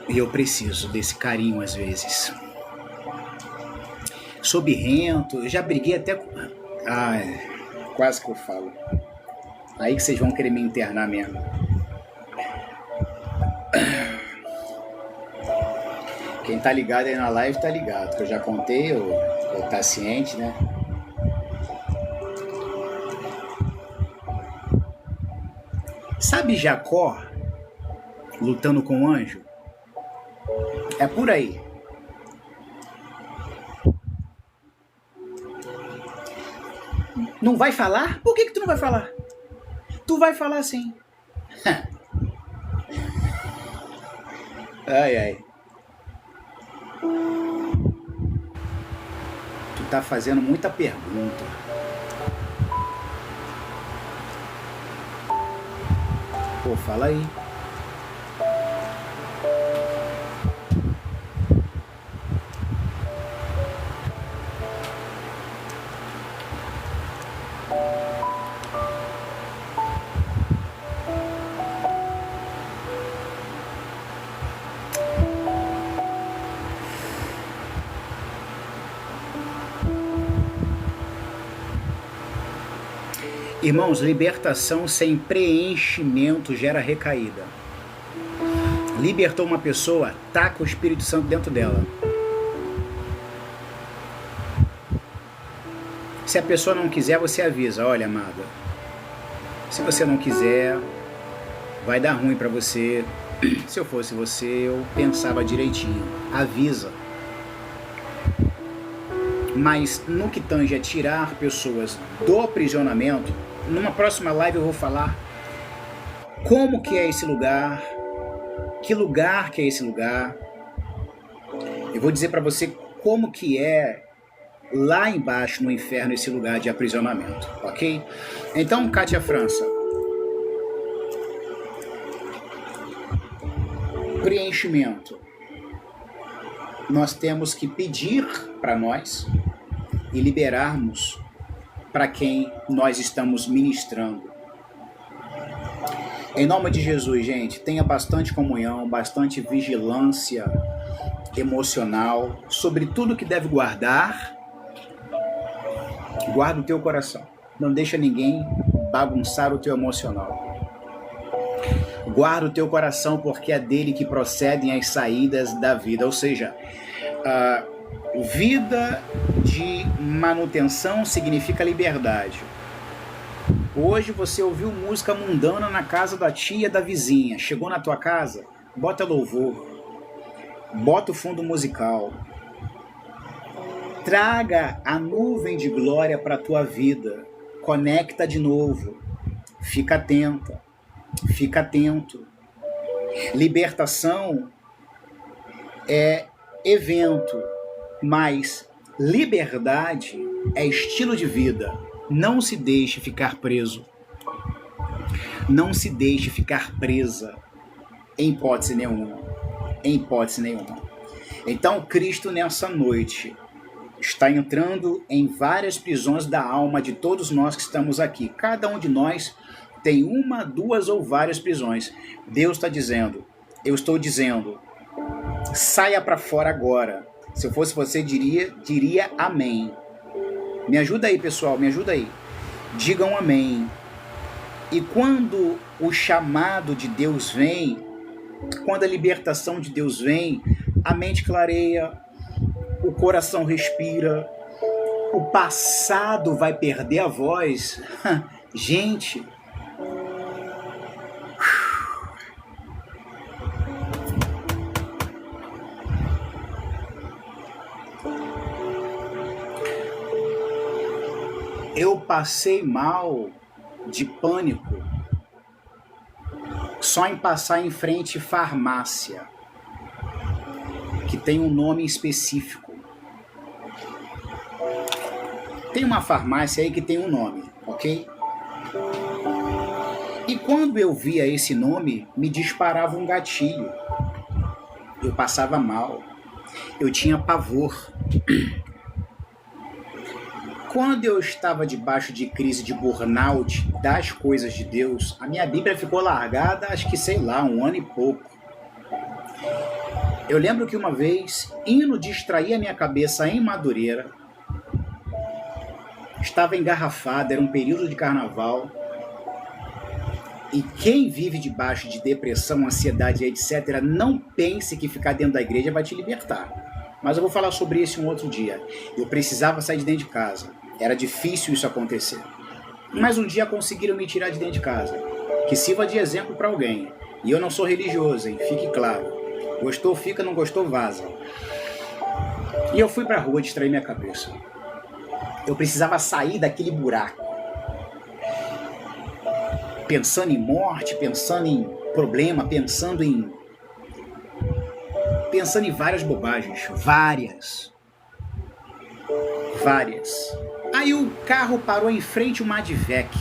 E eu preciso desse carinho às vezes. Sou birrento, eu já briguei até com... Ai, quase que eu falo. Aí que vocês vão querer me internar mesmo. Quem tá ligado aí na live tá ligado, que eu já contei, ou tá ciente, né? Sabe Jacó lutando com o anjo? É por aí. Não vai falar? Por que tu não vai falar? Tu vai falar sim. Ai, ai. Tu tá fazendo muita pergunta. Pô, fala aí. Irmãos, libertação sem preenchimento gera recaída. Libertou uma pessoa, taca o Espírito Santo dentro dela. Se a pessoa não quiser, você avisa: olha, amada, se você não quiser, vai dar ruim pra você. Se eu fosse você, eu pensava direitinho. Avisa. Mas no que tange a tirar pessoas do aprisionamento, numa próxima live eu vou falar como que é esse lugar, que lugar que é esse lugar. Eu vou dizer para você como que é lá embaixo no inferno esse lugar de aprisionamento, ok? Então, Kátia França, preenchimento. Nós temos que pedir para nós e liberarmos para quem nós estamos ministrando. Em nome de Jesus, gente, tenha bastante comunhão, bastante vigilância emocional sobre tudo que deve guardar. Guarda o teu coração. Não deixa ninguém bagunçar o teu emocional. Guarda o teu coração, porque é dele que procedem as saídas da vida. Ou seja, vida de manutenção significa liberdade. Hoje você ouviu música mundana na casa da tia, da vizinha. Chegou na tua casa, bota louvor, bota o fundo musical. Traga a nuvem de glória para a tua vida. Conecta de novo. Fica atenta. Fica atento. Libertação é evento, mas liberdade é estilo de vida. Não se deixe ficar preso. Não se deixe ficar presa, em hipótese nenhuma. Em hipótese nenhuma. Então, Cristo, nessa noite, está entrando em várias prisões da alma de todos nós que estamos aqui. Cada um de nós tem uma, duas ou várias prisões. Deus está dizendo, eu estou dizendo, saia para fora agora. Se eu fosse você, diria amém. Me ajuda aí, pessoal, me ajuda aí. Digam amém. E quando o chamado de Deus vem, quando a libertação de Deus vem, a mente clareia, o coração respira, o passado vai perder a voz. Gente, eu passei mal de pânico só em passar em frente farmácia, que tem um nome específico. Tem uma farmácia aí que tem um nome, ok? E quando eu via esse nome, me disparava um gatilho. Eu passava mal. Eu tinha pavor. Quando eu estava debaixo de crise de burnout das coisas de Deus, a minha Bíblia ficou largada, acho que, sei lá, 1 ano e pouco. Eu lembro que uma vez, indo distrair a minha cabeça em Madureira, estava engarrafada, era um período de carnaval, e quem vive debaixo de depressão, ansiedade, etc., não pense que ficar dentro da igreja vai te libertar. Mas eu vou falar sobre isso um outro dia. Eu precisava sair de dentro de casa. Era difícil isso acontecer. Mas um dia conseguiram me tirar de dentro de casa. Que sirva de exemplo para alguém. E eu não sou religioso, hein? Fique claro. Gostou, fica, não gostou, vaza. E eu fui pra rua distrair minha cabeça. Eu precisava sair daquele buraco. Pensando em morte, pensando em problema, pensando em várias bobagens. Várias. Aí o carro parou em frente a uma Advec.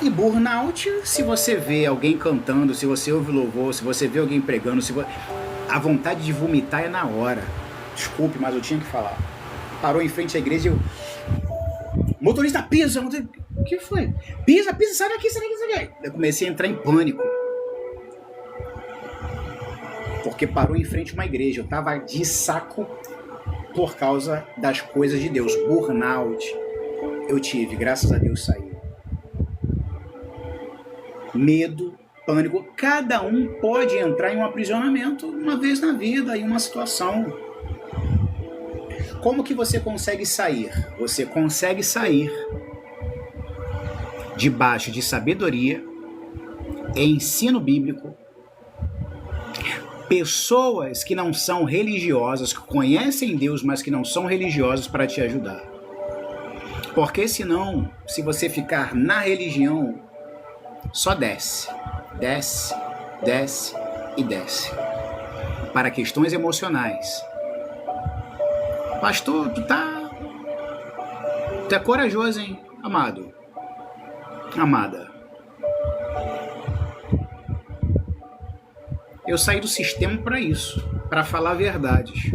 E burnout, se você vê alguém cantando, se você ouve louvor, se você vê alguém pregando, a vontade de vomitar é na hora. Desculpe, mas eu tinha que falar. Parou em frente à igreja e eu... Motorista, pisa! O que foi? Pisa, sai daqui. Eu comecei a entrar em pânico. Porque parou em frente a uma igreja. Eu tava de saco por causa das coisas de Deus. Burnout. Eu tive, graças a Deus saí. Medo, pânico. Cada um pode entrar em um aprisionamento uma vez na vida, em uma situação. Como que você consegue sair? Você consegue sair debaixo de sabedoria, ensino bíblico, pessoas que não são religiosas, que conhecem Deus, mas que não são religiosas para te ajudar. Porque senão, se você ficar na religião, só desce. Para questões emocionais. Pastor, tu é corajoso, hein, amado? Amada. Eu saí do sistema para isso, para falar verdades.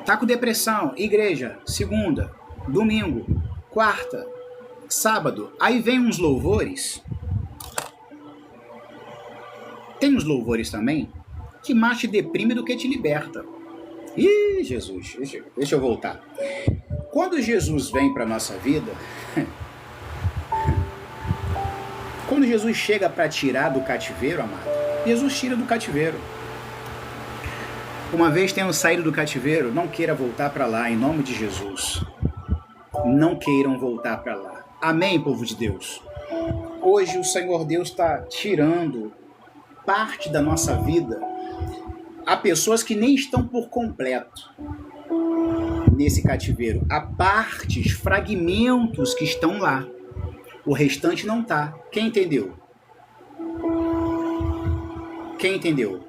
Tá com depressão, igreja, segunda, domingo, quarta, sábado. Aí vem uns louvores. Tem uns louvores também que mais te deprime do que te liberta. Ih, Jesus, deixa eu voltar. Quando Jesus vem para nossa vida, quando Jesus chega para tirar do cativeiro, amado, Jesus tira do cativeiro. Uma vez tenham saído do cativeiro, não queira voltar para lá, em nome de Jesus. Não queiram voltar para lá. Amém, povo de Deus? Hoje o Senhor Deus está tirando parte da nossa vida. Há pessoas que nem estão por completo nesse cativeiro. Há partes, fragmentos que estão lá. O restante não tá. Quem entendeu? Quem entendeu?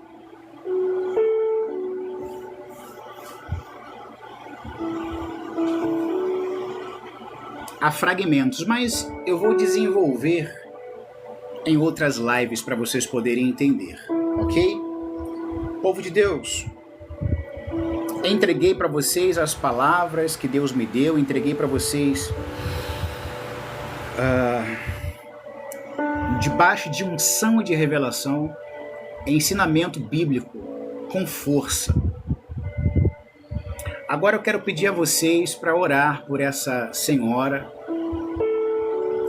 Há fragmentos, mas eu vou desenvolver em outras lives para vocês poderem entender, ok? Povo de Deus, entreguei para vocês as palavras que Deus me deu, entreguei para vocês debaixo de unção e de revelação, ensinamento bíblico com força. Agora eu quero pedir a vocês para orar por essa senhora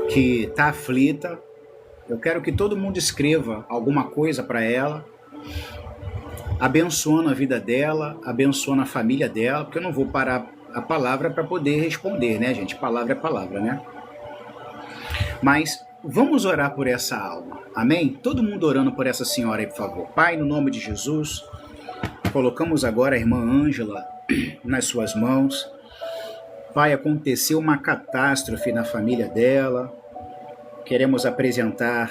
que está aflita. Eu quero que todo mundo escreva alguma coisa para ela, abençoando a vida dela, abençoando a família dela, porque eu não vou parar a palavra para poder responder, né, gente? Palavra é palavra, né? Mas vamos orar por essa alma, amém? Todo mundo orando por essa senhora aí, por favor. Pai, no nome de Jesus, colocamos agora a irmã Ângela nas suas mãos. Pai, aconteceu uma catástrofe na família dela. Queremos apresentar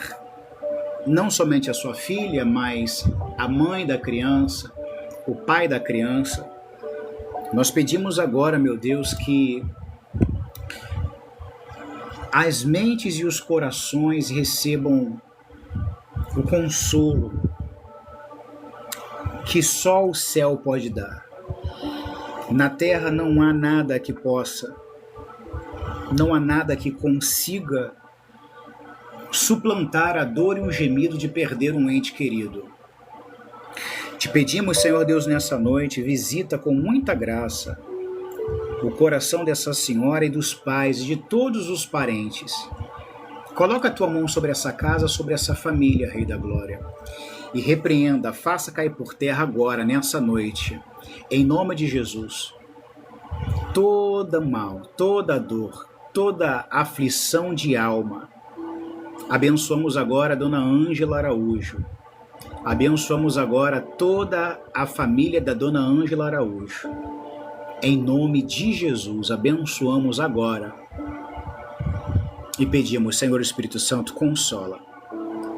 não somente a sua filha, mas a mãe da criança, o pai da criança. Nós pedimos agora, meu Deus, que as mentes e os corações recebam o consolo que só o céu pode dar. Na terra não há nada que possa, não há nada que consiga suplantar a dor e o gemido de perder um ente querido. Te pedimos, Senhor Deus, nessa noite, visita com muita graça o coração dessa senhora e dos pais e de todos os parentes. Coloca a tua mão sobre essa casa, sobre essa família, Rei da Glória, e repreenda, faça cair por terra agora, nessa noite, em nome de Jesus, toda mal, toda dor, toda aflição de alma. Abençoamos agora a Dona Ângela Araújo. Abençoamos agora toda a família da Dona Ângela Araújo. Em nome de Jesus, abençoamos agora. E pedimos, Senhor Espírito Santo, consola.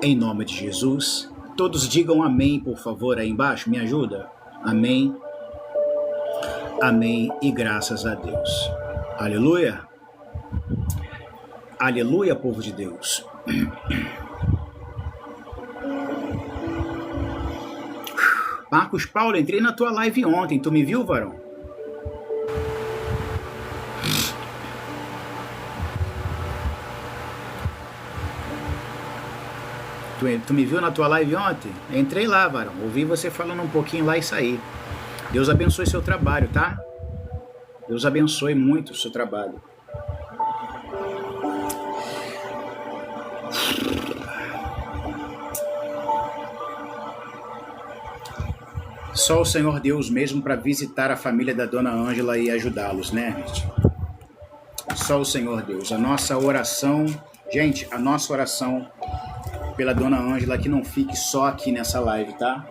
Em nome de Jesus. Todos digam amém, por favor, aí embaixo. Me ajuda? Amém. Amém e graças a Deus. Aleluia. Aleluia, povo de Deus. Marcos Paulo, entrei na tua live ontem. Tu me viu, varão? Tu me viu na tua live ontem? Entrei lá, varão. Ouvi você falando um pouquinho lá e saí. Deus abençoe seu trabalho, tá? Deus abençoe muito o seu trabalho. Só o Senhor Deus mesmo para visitar a família da Dona Ângela e ajudá-los, né, gente? Só o Senhor Deus. A nossa oração, gente, a nossa oração pela Dona Ângela, que não fique só aqui nessa live, tá?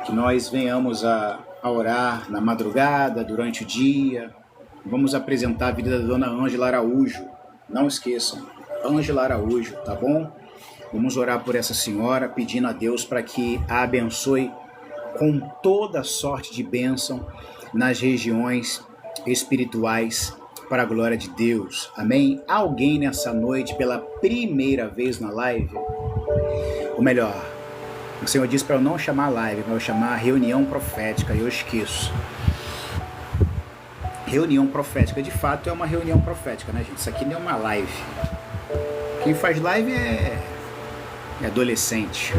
Que nós venhamos a orar na madrugada, durante o dia. Vamos apresentar a vida da Dona Ângela Araújo. Não esqueçam, Ângela Araújo, tá bom? Vamos orar por essa senhora, pedindo a Deus para que a abençoe com toda sorte de bênção nas regiões espirituais para a glória de Deus. Amém? Alguém nessa noite, pela primeira vez na live, ou melhor, o Senhor disse para eu não chamar live, para eu chamar reunião profética, e eu esqueço. Reunião profética, de fato é uma reunião profética, né, gente? Isso aqui não é uma live. Quem faz live é adolescente.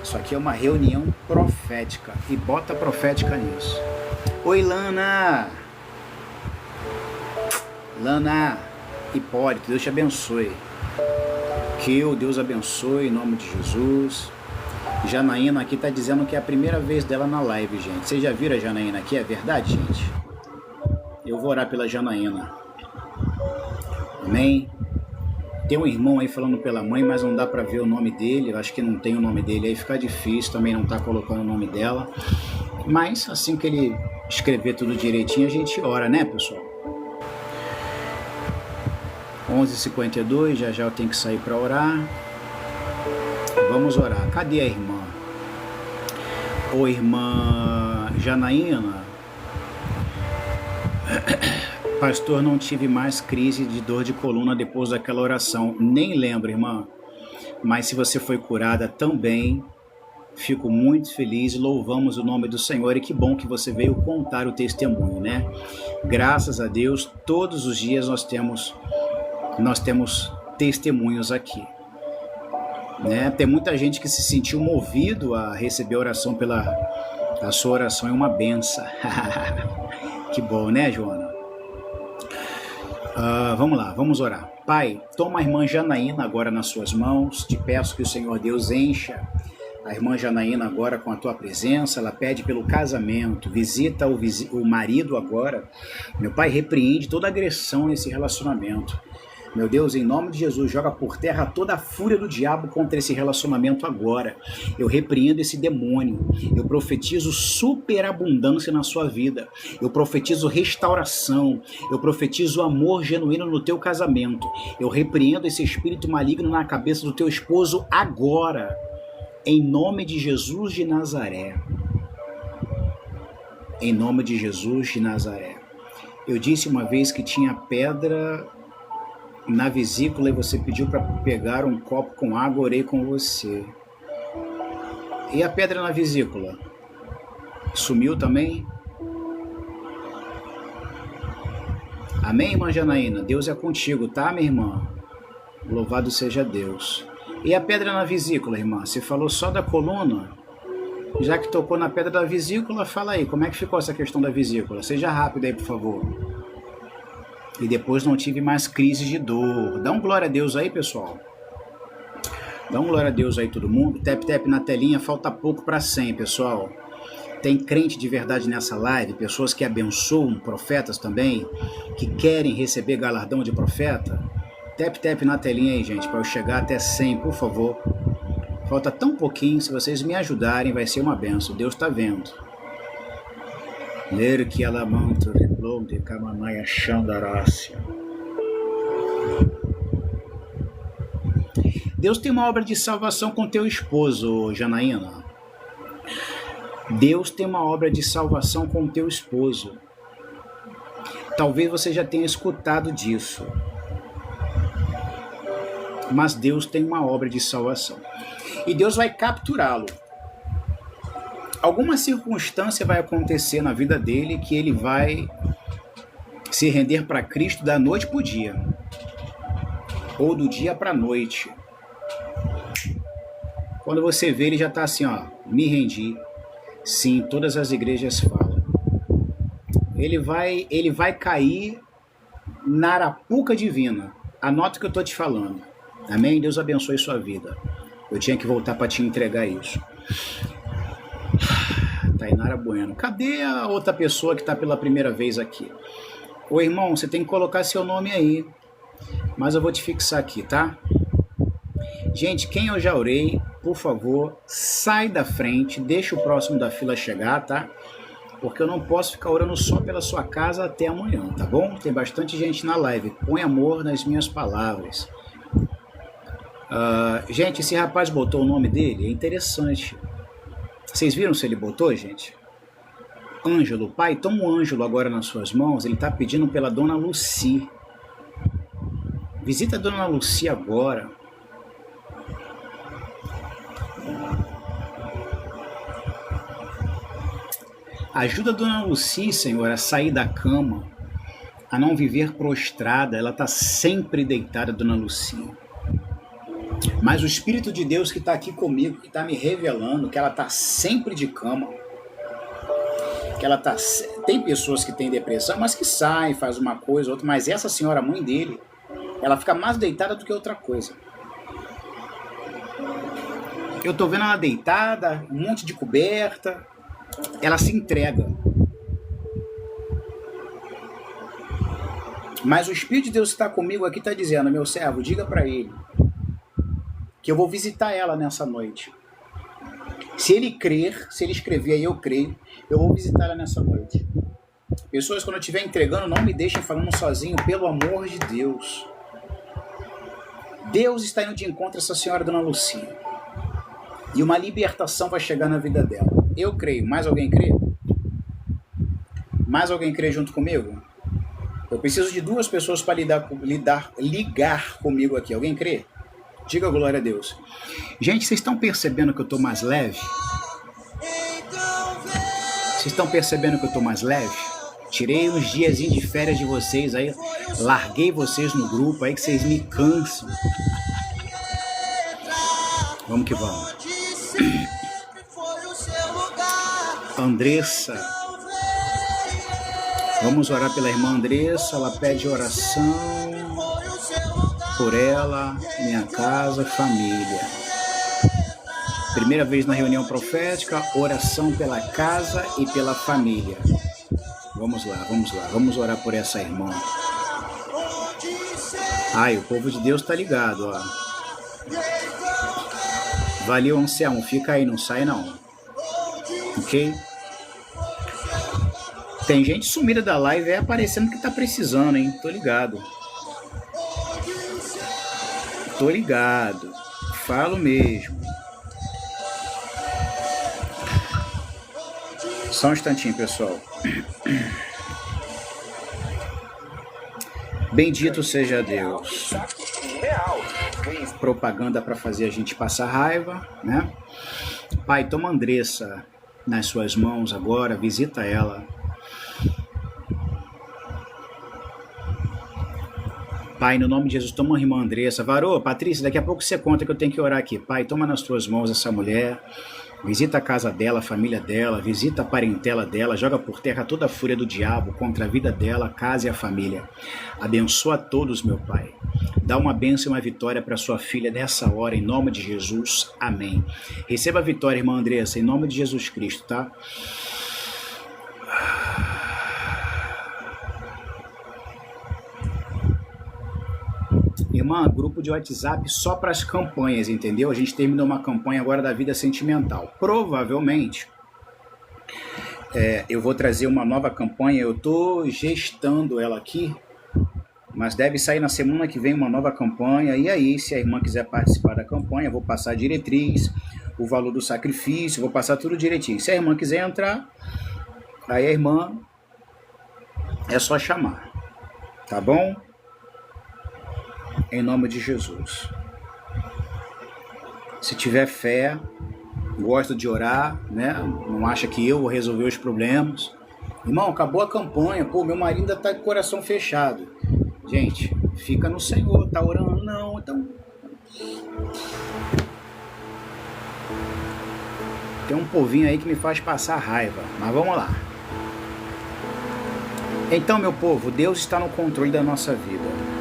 Isso aqui é uma reunião profética, e bota profética nisso. Oi, Lana! Lana, Hipólito, Deus te abençoe. Que o Deus abençoe em nome de Jesus. Janaína aqui tá dizendo que é a primeira vez dela na live, gente. Vocês já viram a Janaína aqui? É verdade, gente? Eu vou orar pela Janaína. Amém? Tem um irmão aí falando pela mãe, mas não dá pra ver o nome dele. Eu acho que não tem o nome dele aí, fica difícil. Também não tá colocando o nome dela. Mas assim que ele escrever tudo direitinho, a gente ora, né, pessoal? 11h52, já já eu tenho que sair para orar. Vamos orar. Cadê a irmã? Ô irmã Janaína, pastor, não tive mais crise de dor de coluna depois daquela oração. Nem lembro, irmã, mas se você foi curada também, fico muito feliz, louvamos o nome do Senhor, e que bom que você veio contar o testemunho, né? Graças a Deus, todos os dias nós temos testemunhos aqui, né? Tem muita gente que se sentiu movido a receber a oração a sua oração é uma benção. Que bom, né, Joana? Vamos lá, vamos orar. Pai, toma a irmã Janaína agora nas suas mãos, te peço que o Senhor Deus encha a irmã Janaína agora com a tua presença. Ela pede pelo casamento, visita o marido agora. Meu Pai, repreende toda agressão nesse relacionamento. Meu Deus, em nome de Jesus, joga por terra toda a fúria do diabo contra esse relacionamento agora. Eu repreendo esse demônio. Eu profetizo superabundância na sua vida. Eu profetizo restauração. Eu profetizo amor genuíno no teu casamento. Eu repreendo esse espírito maligno na cabeça do teu esposo agora. Em nome de Jesus de Nazaré. Em nome de Jesus de Nazaré. Eu disse uma vez que tinha pedra na vesícula e você pediu para pegar um copo com água, orei com você. E a pedra na vesícula? Sumiu também? Amém, irmã Janaína? Deus é contigo, tá, minha irmã? Louvado seja Deus. E a pedra na vesícula, irmã? Você falou só da coluna? Já que tocou na pedra da vesícula, fala aí, como é que ficou essa questão da vesícula? Seja rápido aí, por favor. E depois não tive mais crise de dor. Dá um glória a Deus aí, pessoal. Dá um glória a Deus aí, todo mundo. Tap, tap na telinha, falta pouco para 100, pessoal. Tem crente de verdade nessa live, pessoas que abençoam, profetas também, que querem receber galardão de profeta. Tap, tap na telinha aí, gente, para eu chegar até 100, por favor. Falta tão pouquinho, se vocês me ajudarem, vai ser uma benção. Deus está vendo. Ler que ela manto reblom de camanaia xandarácia. Deus tem uma obra de salvação com teu esposo, Janaína. Deus tem uma obra de salvação com teu esposo. Talvez você já tenha escutado disso. Mas Deus tem uma obra de salvação. E Deus vai capturá-lo. Alguma circunstância vai acontecer na vida dele que ele vai se render para Cristo da noite para o dia. Ou do dia para a noite. Quando você vê, ele já está assim, ó, me rendi. Sim, todas as igrejas falam. Ele vai cair na arapuca divina. Anota o que eu estou te falando. Amém? Deus abençoe sua vida. Eu tinha que voltar para te entregar isso. Tainara Bueno. Cadê a outra pessoa que está pela primeira vez aqui? Ô irmão, você tem que colocar seu nome aí. Mas eu vou te fixar aqui, tá? Gente, quem eu já orei, por favor, sai da frente, deixa o próximo da fila chegar, tá? Porque eu não posso ficar orando só pela sua casa até amanhã, tá bom? Tem bastante gente na live. Põe amor nas minhas palavras. Gente, esse rapaz botou o nome dele, é interessante. Vocês viram se ele botou, gente? Ângelo, pai, toma o Ângelo agora nas suas mãos. Ele está pedindo pela Dona Luci. Visita a Dona Luci agora. Ajuda a Dona Luci, Senhor, a sair da cama, a não viver prostrada. Ela está sempre deitada, Dona Luci. Mas o Espírito de Deus que está aqui comigo, que está me revelando que ela está sempre de cama, que ela tá... Tem pessoas que têm depressão, mas que saem, faz uma coisa, outra, mas essa senhora, mãe dele, ela fica mais deitada do que outra coisa. Eu tô vendo ela deitada, um monte de coberta, ela se entrega. Mas o Espírito de Deus que está comigo aqui está dizendo, meu servo, diga para ele que eu vou visitar ela nessa noite. Se ele crer, se ele escrever aí, eu creio, eu vou visitar ela nessa noite. Pessoas, quando eu estiver entregando, não me deixem falando sozinho, pelo amor de Deus. Deus está indo de encontro a essa senhora, Dona Lucia. E uma libertação vai chegar na vida dela. Eu creio. Mais alguém crê? Mais alguém crê junto comigo? Eu preciso de 2 pessoas para ligar comigo aqui. Alguém crê? Diga glória a Deus. Gente, vocês estão percebendo que eu estou mais leve? Vocês estão percebendo que eu estou mais leve? Tirei uns diazinhos de férias de vocês aí. Larguei vocês no grupo aí que vocês me cansam. Vamos que vamos. Andressa. Vamos orar pela irmã Andressa. Ela pede oração por ela, minha casa, família. Primeira vez na reunião profética, oração pela casa e pela família. Vamos lá, vamos lá. Vamos orar por essa irmã. Ai, o povo de Deus tá ligado, ó. Valeu, Anselmo. Fica aí, não sai não. Ok? Tem gente sumida da live aí aparecendo que tá precisando, hein? Tô ligado. Tô ligado. Falo mesmo. Só um instantinho, pessoal. Bendito seja Deus. Propaganda para fazer a gente passar raiva, né? Pai, toma a Andressa nas suas mãos agora, visita ela. Pai, no nome de Jesus, toma a irmã Andressa. Varô, Patrícia, daqui a pouco você conta que eu tenho que orar aqui. Pai, toma nas tuas mãos essa mulher. Visita a casa dela, a família dela, visita a parentela dela, joga por terra toda a fúria do diabo contra a vida dela, a casa e a família. Abençoa a todos, meu Pai. Dá uma bênção e uma vitória para sua filha nessa hora, em nome de Jesus. Amém. Receba a vitória, irmã Andressa, em nome de Jesus Cristo, tá? Irmã, grupo de WhatsApp só para as campanhas, entendeu? A gente terminou uma campanha agora da vida sentimental. Provavelmente, eu vou trazer uma nova campanha, eu estou gestando ela aqui, mas deve sair na semana que vem uma nova campanha, e aí, se a irmã quiser participar da campanha, eu vou passar a diretriz, o valor do sacrifício, vou passar tudo direitinho. Se a irmã quiser entrar, aí a irmã é só chamar, tá bom? Em nome de Jesus. Se tiver fé, gosta de orar, né? Não acha que eu vou resolver os problemas. Irmão, acabou a campanha. Pô, meu marido ainda tá com o coração fechado. Gente, fica no Senhor. Tá orando? Não, então... Tem um povinho aí que me faz passar raiva. Mas vamos lá. Então, meu povo, Deus está no controle da nossa vida.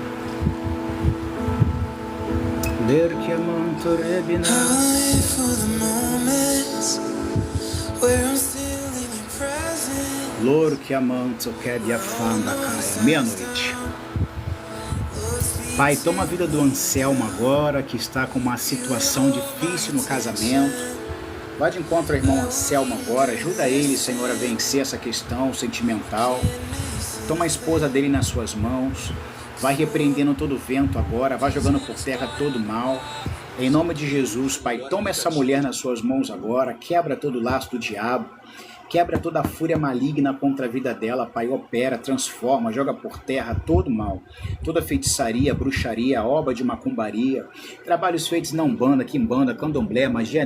Loro que amanto quer de afanda caia. Meia-noite. Pai, toma a vida do Anselmo agora, que está com uma situação difícil no casamento. Vai de encontro ao irmão Anselmo agora. Ajuda ele, Senhor, a vencer essa questão sentimental. Toma a esposa dele nas suas mãos. Vai repreendendo todo o vento agora, vai jogando por terra todo o mal. Em nome de Jesus, Pai, toma essa mulher nas suas mãos agora, quebra todo o laço do diabo, quebra toda a fúria maligna contra a vida dela, Pai, opera, transforma, joga por terra todo o mal, toda feitiçaria, bruxaria, obra de macumbaria, trabalhos feitos na Umbanda, Quimbanda, Candomblé, magia